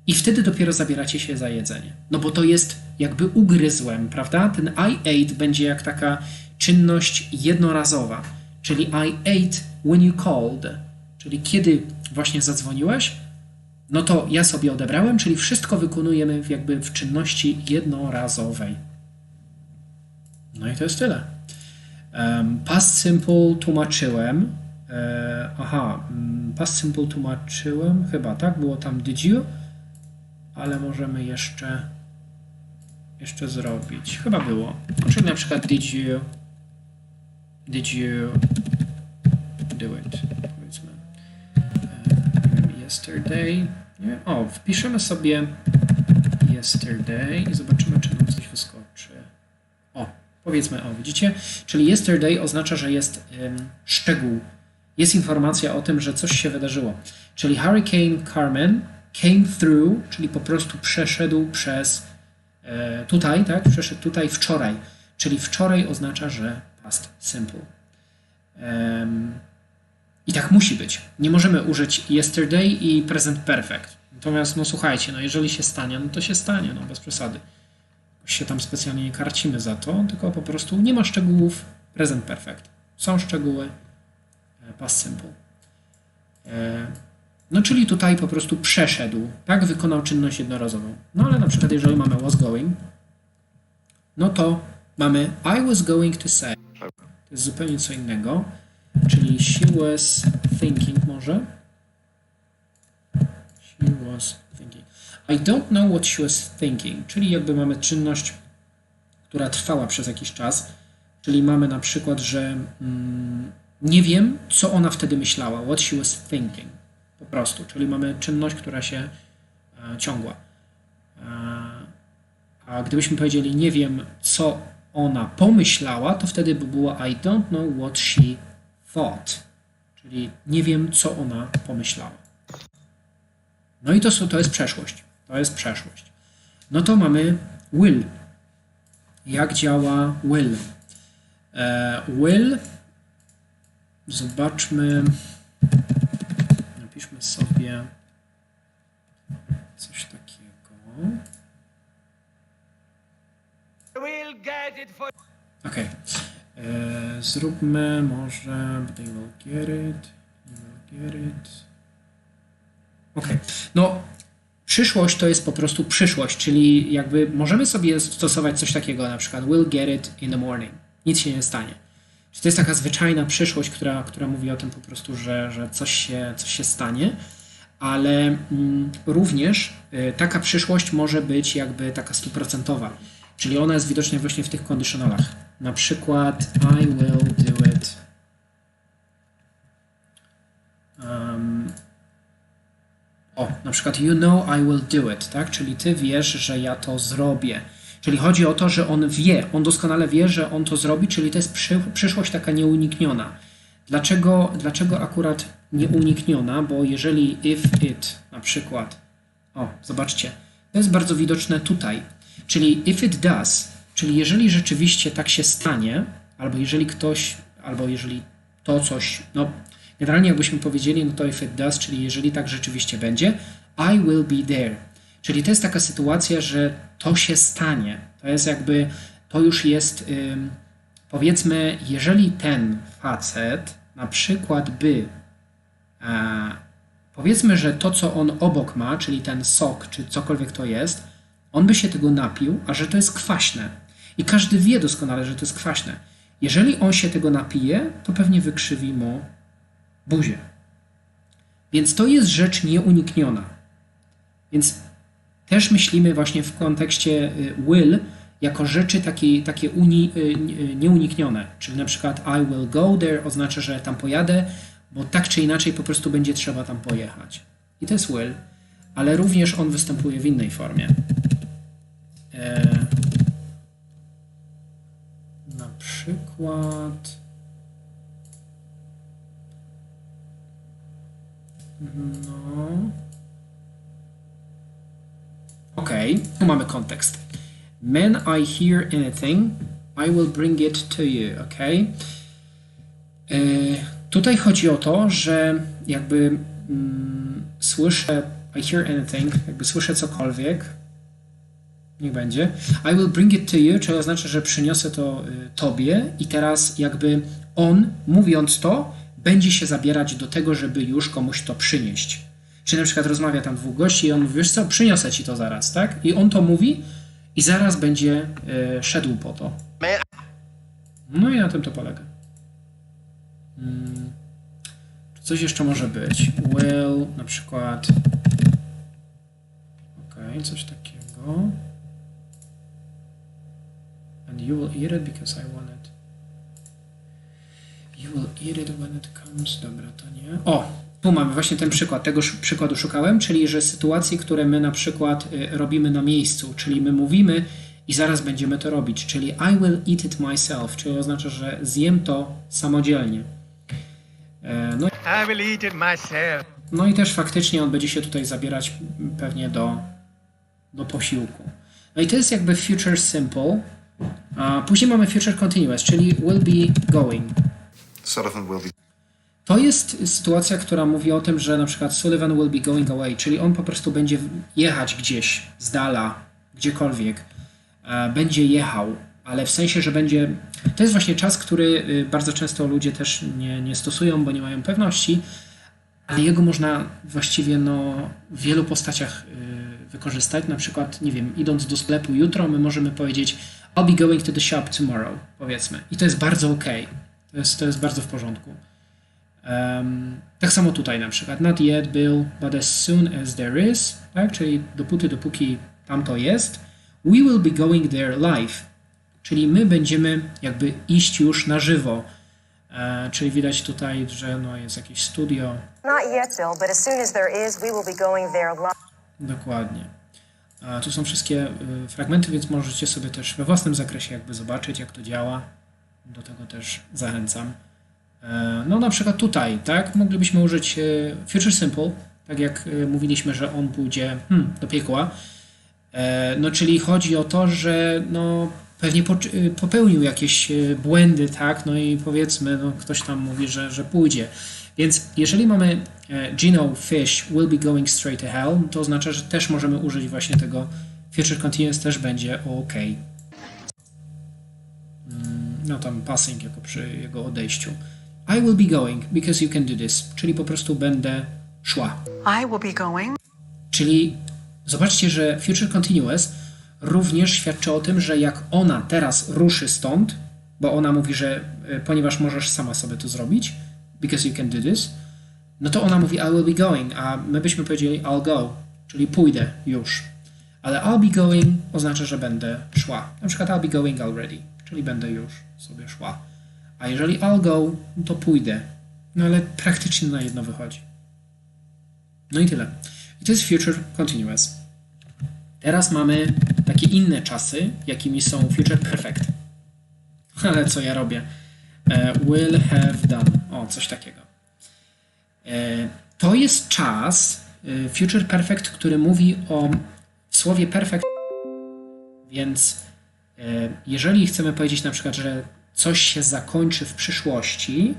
i wtedy dopiero zabieracie się za jedzenie. No bo to jest jakby ugryzłem, prawda? Ten I ate będzie jak taka czynność jednorazowa. Czyli I ate when you called. Czyli kiedy właśnie zadzwoniłeś, no to ja sobie odebrałem, czyli wszystko wykonujemy jakby w czynności jednorazowej. No i to jest tyle. Past simple tłumaczyłem. Past simple tłumaczyłem, chyba tak, było tam did you, ale możemy jeszcze zrobić. Chyba było. Czyli na przykład did you do it, powiedzmy. Yesterday. Nie? O, wpiszemy sobie yesterday i zobaczymy, czy nam coś wyskoczy. O, powiedzmy, widzicie? Czyli yesterday oznacza, że jest szczegół. Jest informacja o tym, że coś się wydarzyło. Czyli Hurricane Carmen came through, czyli po prostu przeszedł przez tutaj, tak? Przeszedł tutaj wczoraj. Czyli wczoraj oznacza, że past simple. I tak musi być. Nie możemy użyć yesterday i present perfect. Natomiast, no słuchajcie, no jeżeli się stanie, no to się stanie, no bez przesady. Się tam specjalnie nie karcimy za to, tylko po prostu nie ma szczegółów present perfect. Są szczegóły past simple. No czyli tutaj po prostu przeszedł, tak? Wykonał czynność jednorazową. No ale na przykład jeżeli mamy was going, no to mamy I was going to say. To jest zupełnie co innego. Czyli she was thinking może. She was thinking. I don't know what she was thinking. Czyli jakby mamy czynność, która trwała przez jakiś czas. Czyli mamy na przykład, że nie wiem, co ona wtedy myślała. What she was thinking. Po prostu. Czyli mamy czynność, która się ciągła. A gdybyśmy powiedzieli, nie wiem, co ona pomyślała, to wtedy by było I don't know what she thought. Czyli nie wiem, co ona pomyślała. No i to jest przeszłość. To jest przeszłość. No to mamy will. Jak działa will? Will. Zobaczmy. Napiszmy sobie coś takiego. Ok. Zróbmy może they will get it. Ok. No, przyszłość to jest po prostu przyszłość, czyli jakby możemy sobie stosować coś takiego, na przykład we'll get it in the morning. Nic się nie stanie. Czy to jest taka zwyczajna przyszłość, która mówi o tym po prostu, że coś się stanie, ale również taka przyszłość może być jakby taka 100%, czyli ona jest widoczna właśnie w tych conditionalach. Na przykład I will do it. Na przykład you know I will do it, tak? Czyli ty wiesz, że ja to zrobię. Czyli chodzi o to, że on doskonale wie, że on to zrobi, czyli to jest przyszłość taka nieunikniona. Dlaczego akurat nieunikniona? Bo jeżeli if it na przykład, zobaczcie, to jest bardzo widoczne tutaj, czyli if it does, czyli jeżeli rzeczywiście tak się stanie, albo jeżeli to coś, generalnie jakbyśmy powiedzieli, no to if it does, czyli jeżeli tak rzeczywiście będzie, I will be there. Czyli to jest taka sytuacja, że to się stanie. To jest jakby, to już jest, powiedzmy, jeżeli ten facet na przykład powiedzmy, że to, co on obok ma, czyli ten sok, czy cokolwiek to jest, on by się tego napił, a że to jest kwaśne. I każdy wie doskonale, że to jest kwaśne. Jeżeli on się tego napije, to pewnie wykrzywi mu buzię. Więc to jest rzecz nieunikniona. Więc też myślimy właśnie w kontekście will jako rzeczy takie nieuniknione. Czyli na przykład I will go there oznacza, że tam pojadę, bo tak czy inaczej po prostu będzie trzeba tam pojechać. I to jest will, ale również on występuje w innej formie. Na przykład Okej, tu mamy kontekst. When I hear anything, I will bring it to you, okej? Tutaj chodzi o to, że jakby słyszę I hear anything, jakby słyszę cokolwiek, niech będzie. I will bring it to you, czyli oznacza, że przyniosę to tobie i teraz jakby on, mówiąc to, będzie się zabierać do tego, żeby już komuś to przynieść. Czyli na przykład rozmawia tam dwóch gości i on mówi, wiesz co, przyniosę ci to zaraz, tak? I on to mówi i zaraz będzie szedł po to. No i na tym to polega. Czy coś jeszcze może być? Will, na przykład. Okej, coś takiego. And you will eat it because I want it. You will eat it when it comes. Dobra, to nie. Tu mamy właśnie ten przykład. Tego przykładu szukałem, czyli że sytuacje, które my na przykład robimy na miejscu, czyli my mówimy i zaraz będziemy to robić, czyli I will eat it myself, czyli oznacza, że zjem to samodzielnie. I will eat it myself. No i też faktycznie on będzie się tutaj zabierać pewnie do posiłku. No i to jest jakby future simple. A później mamy future continuous, czyli will be going. Sullivan will be. To jest sytuacja, która mówi o tym, że na przykład Sullivan will be going away, czyli on po prostu będzie jechać gdzieś z dala, gdziekolwiek. Będzie jechał, ale w sensie, że będzie... To jest właśnie czas, który bardzo często ludzie też nie stosują, bo nie mają pewności, ale jego można właściwie w wielu postaciach wykorzystać. Na przykład, nie wiem, idąc do sklepu jutro, my możemy powiedzieć I'll be going to the shop tomorrow, powiedzmy. I to jest bardzo okej. To jest bardzo w porządku. Tak samo tutaj na przykład not yet, Bill, but as soon as there is, tak? Czyli dopóki tam to jest, we will be going there live, czyli my będziemy jakby iść już na żywo, czyli widać tutaj, że jest jakieś studio. Not yet, Bill, but as soon as there is, we will be going there live. Dokładnie. Tu są wszystkie fragmenty, więc możecie sobie też we własnym zakresie jakby zobaczyć, jak to działa. Do tego też zachęcam. Na przykład tutaj, tak, moglibyśmy użyć future simple, tak jak mówiliśmy, że on pójdzie do piekła. Czyli chodzi o to, że pewnie popełnił jakieś błędy, tak, i powiedzmy, ktoś tam mówi, że pójdzie. Więc jeżeli mamy Gino Fish will be going straight to hell, to oznacza, że też możemy użyć właśnie tego future continuous, też będzie OK. Tam passing jako przy jego odejściu. I will be going because you can do this, czyli po prostu będę szła. I will be going. Czyli zobaczcie, że future continuous również świadczy o tym, że jak ona teraz ruszy stąd, bo ona mówi, że ponieważ możesz sama sobie to zrobić, because you can do this, no to ona mówi I will be going, a my byśmy powiedzieli I'll go, czyli pójdę już. Ale I'll be going oznacza, że będę szła. Na przykład I'll be going already, czyli będę już sobie szła. A jeżeli I'll go, to pójdę. No ale praktycznie na jedno wychodzi. No i tyle. I to jest future continuous. Teraz mamy takie inne czasy, jakimi są future perfect. Ale co ja robię? Will have done. O, coś takiego. To jest czas future perfect, który mówi o słowie perfect. Więc jeżeli chcemy powiedzieć na przykład, że coś się zakończy w przyszłości,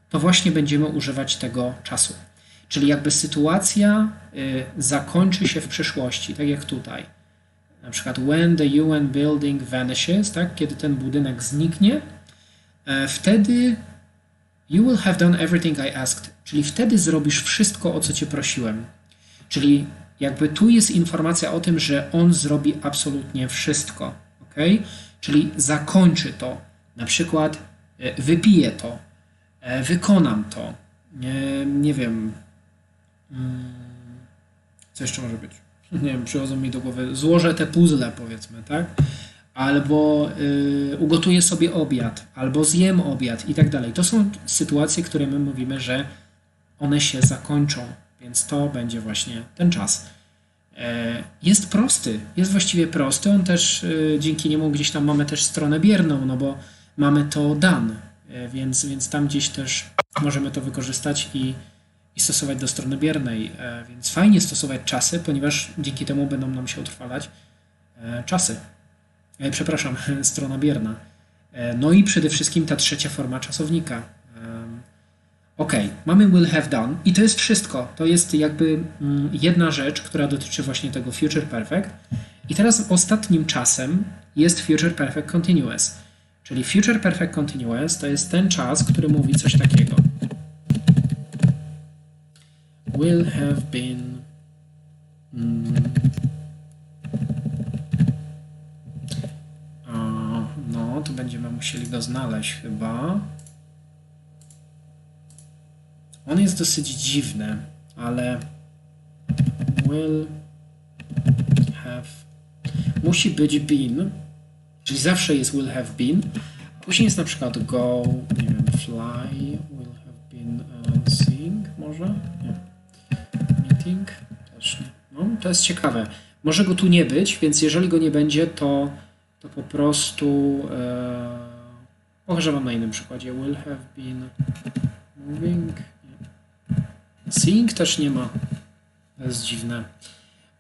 to właśnie będziemy używać tego czasu. Czyli jakby sytuacja zakończy się w przyszłości, tak jak tutaj. Na przykład when the UN building vanishes, tak? Kiedy ten budynek zniknie, wtedy you will have done everything I asked, czyli wtedy zrobisz wszystko, o co cię prosiłem. Czyli jakby tu jest informacja o tym, że on zrobi absolutnie wszystko, ok? Czyli zakończy to, na przykład wypiję to, wykonam to, nie wiem, co jeszcze może być? Nie wiem, przychodzą mi do głowy, złożę te puzzle, powiedzmy, tak? Albo ugotuję sobie obiad, albo zjem obiad i tak dalej. To są sytuacje, które my mówimy, że one się zakończą, więc to będzie właśnie ten czas. Jest prosty, jest właściwie prosty, on też dzięki niemu gdzieś tam mamy też stronę bierną, no bo mamy to done, więc tam gdzieś też możemy to wykorzystać i stosować do strony biernej, więc fajnie stosować czasy, ponieważ dzięki temu będą nam się utrwalać czasy. Przepraszam, strona bierna. No i przede wszystkim ta trzecia forma czasownika. Ok, mamy will have done i to jest wszystko. To jest jakby jedna rzecz, która dotyczy właśnie tego future perfect. I teraz ostatnim czasem jest future perfect continuous. Czyli future perfect continuous to jest ten czas, który mówi coś takiego. Will have been no, to będziemy musieli go znaleźć chyba. On jest dosyć dziwny, ale will have musi być been, czyli zawsze jest will have been. Później jest na przykład go, nie wiem, fly, will have been seeing, może? Nie. Meeting? Też nie. No, to jest ciekawe. Może go tu nie być, więc jeżeli go nie będzie, to po prostu pokażę wam na innym przykładzie. Will have been moving. Seeing też nie ma. To jest dziwne.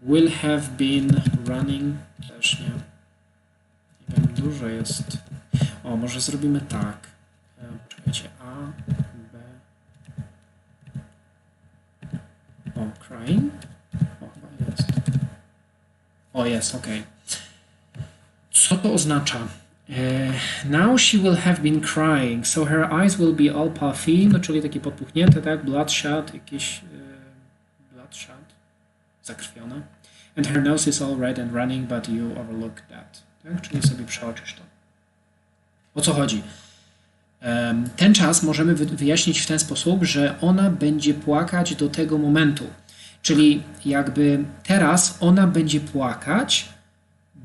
Will have been running. Też nie. Nie wiem, dużo jest. O, może zrobimy tak. Poczekajcie. A, B. O, crying. O, chyba jest. O, jest, ok. Co to oznacza? Now she will have been crying, so her eyes will be all puffy, no czyli takie podpuchnięte, tak? Bloodshot, jakieś bloodshot, zakrwione. And her nose is all red and running, but you overlooked that. Tak? Czyli sobie przeoczysz to. O co chodzi? Ten czas możemy wyjaśnić w ten sposób, że ona będzie płakać do tego momentu. Czyli jakby teraz ona będzie płakać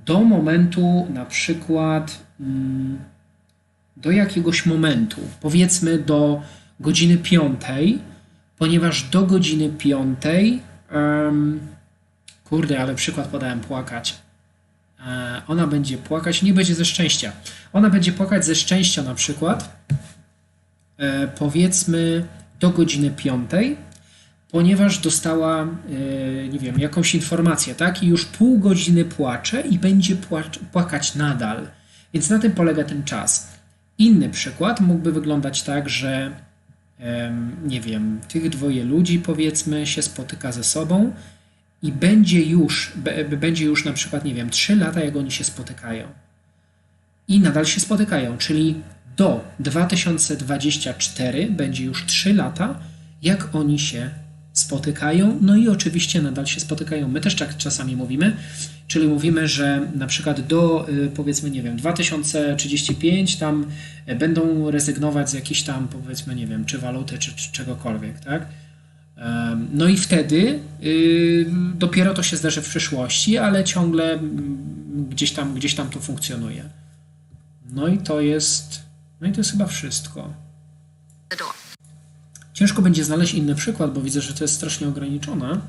do momentu na przykład do jakiegoś momentu, powiedzmy do godziny 5, ponieważ do godziny 5 kurde, ale przykład podałem płakać. Ona będzie płakać, nie będzie ze szczęścia. Ona będzie płakać ze szczęścia na przykład powiedzmy do godziny 5, ponieważ dostała, nie wiem, jakąś informację, tak? I już pół godziny płacze i będzie płakać nadal. Więc na tym polega ten czas. Inny przykład mógłby wyglądać tak, że nie wiem, tych dwoje ludzi powiedzmy się spotyka ze sobą i będzie już na przykład, nie wiem, 3 lata, jak oni się spotykają. I nadal się spotykają, czyli do 2024 będzie już 3 lata, jak oni się spotykają. spotykają, no i oczywiście nadal się spotykają. My też tak czasami mówimy, czyli mówimy, że na przykład do powiedzmy, nie wiem, 2035 tam będą rezygnować z jakichś tam, powiedzmy, nie wiem, czy waluty, czy czegokolwiek, tak? No i wtedy dopiero to się zdarzy w przyszłości, ale ciągle gdzieś tam to funkcjonuje. No i to jest chyba wszystko. Ciężko będzie znaleźć inny przykład, bo widzę, że to jest strasznie ograniczone.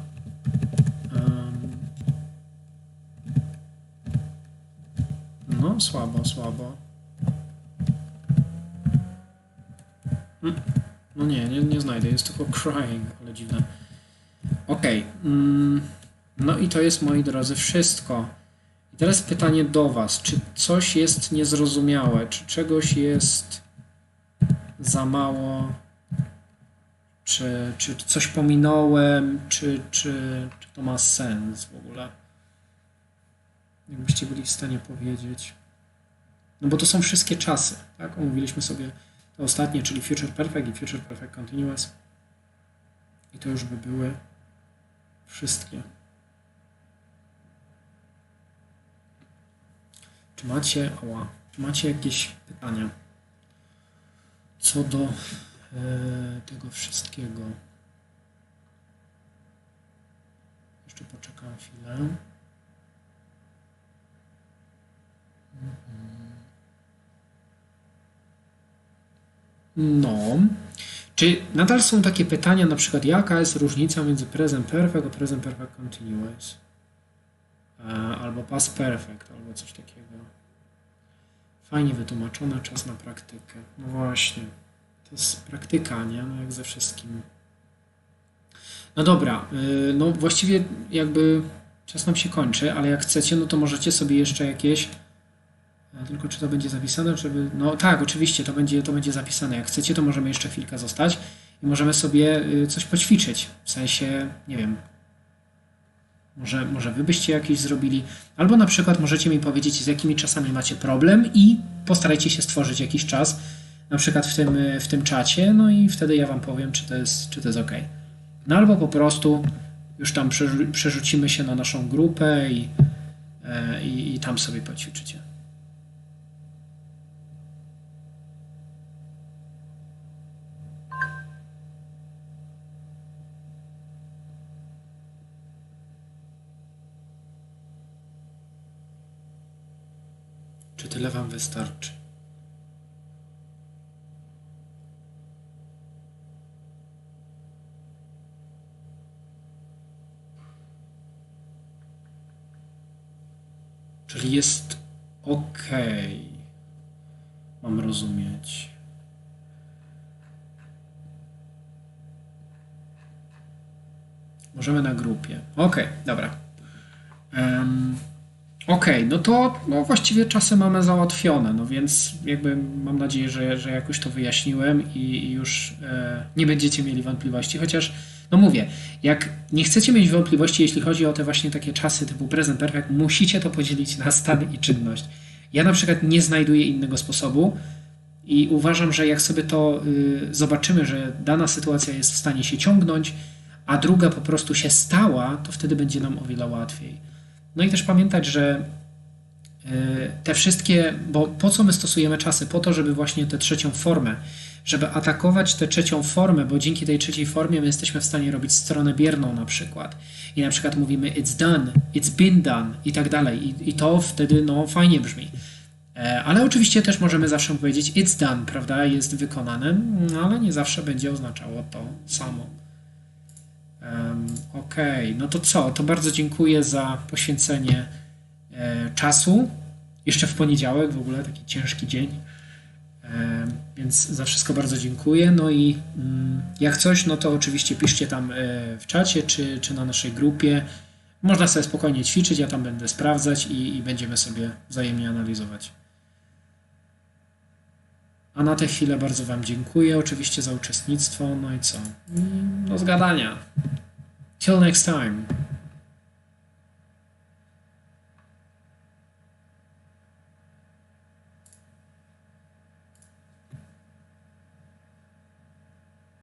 No, słabo. No nie znajdę, jest tylko crying, ale dziwne. Okej. No i to jest, moi drodzy, wszystko. I teraz pytanie do Was. Czy coś jest niezrozumiałe? Czy czegoś jest za mało? Czy coś pominąłem? Czy to ma sens w ogóle? Jakbyście byli w stanie powiedzieć. No bo to są wszystkie czasy, tak? Omówiliśmy sobie te ostatnie, czyli Future Perfect i Future Perfect Continuous. I to już by były wszystkie. Czy macie jakieś pytania co do tego wszystkiego? Jeszcze poczekam chwilę. No. Czy nadal są takie pytania, na przykład jaka jest różnica między Present Perfect a Present Perfect Continuous? Albo Past Perfect, albo coś takiego. Fajnie wytłumaczone, czas na praktykę. No właśnie. To jest praktyka, nie? No jak ze wszystkim. No dobra. No właściwie jakby czas nam się kończy, ale jak chcecie, no to możecie sobie jeszcze jakieś... Tylko czy to będzie zapisane, żeby... No tak, oczywiście, to będzie zapisane. Jak chcecie, to możemy jeszcze chwilkę zostać i możemy sobie coś poćwiczyć. W sensie, nie wiem, może wy byście jakieś zrobili, albo na przykład możecie mi powiedzieć, z jakimi czasami macie problem i postarajcie się stworzyć jakiś czas, na przykład w tym czacie, no i wtedy ja wam powiem, czy to jest ok. No albo po prostu już tam przerzucimy się na naszą grupę i tam sobie poćwiczycie. Czy tyle wam wystarczy? Czyli jest ok. Mam rozumieć. Możemy na grupie. Ok, dobra. Okej, no to właściwie czasy mamy załatwione, no więc jakby mam nadzieję, że jakoś to wyjaśniłem i już nie będziecie mieli wątpliwości, chociaż no mówię, jak nie chcecie mieć wątpliwości, jeśli chodzi o te właśnie takie czasy typu Present Perfect, musicie to podzielić na stan i czynność. Ja na przykład nie znajduję innego sposobu i uważam, że jak sobie to zobaczymy, że dana sytuacja jest w stanie się ciągnąć, a druga po prostu się stała, to wtedy będzie nam o wiele łatwiej. No i też pamiętać, że te wszystkie, bo po co my stosujemy czasy? Po to, żeby właśnie tę trzecią formę, żeby atakować tę trzecią formę, bo dzięki tej trzeciej formie my jesteśmy w stanie robić stronę bierną na przykład. I na przykład mówimy it's done, it's been done i tak dalej. I to wtedy no fajnie brzmi. Ale oczywiście też możemy zawsze powiedzieć it's done, prawda? Jest wykonane, ale nie zawsze będzie oznaczało to samo. Okej, no to co? To bardzo dziękuję za poświęcenie czasu. Jeszcze w poniedziałek, w ogóle taki ciężki dzień. Więc za wszystko bardzo dziękuję. No i jak coś, no to oczywiście piszcie tam w czacie czy na naszej grupie. Można sobie spokojnie ćwiczyć, ja tam będę sprawdzać i będziemy sobie wzajemnie analizować. A na tę chwilę bardzo wam dziękuję oczywiście za uczestnictwo. No i co? Do zgadania. Till next time.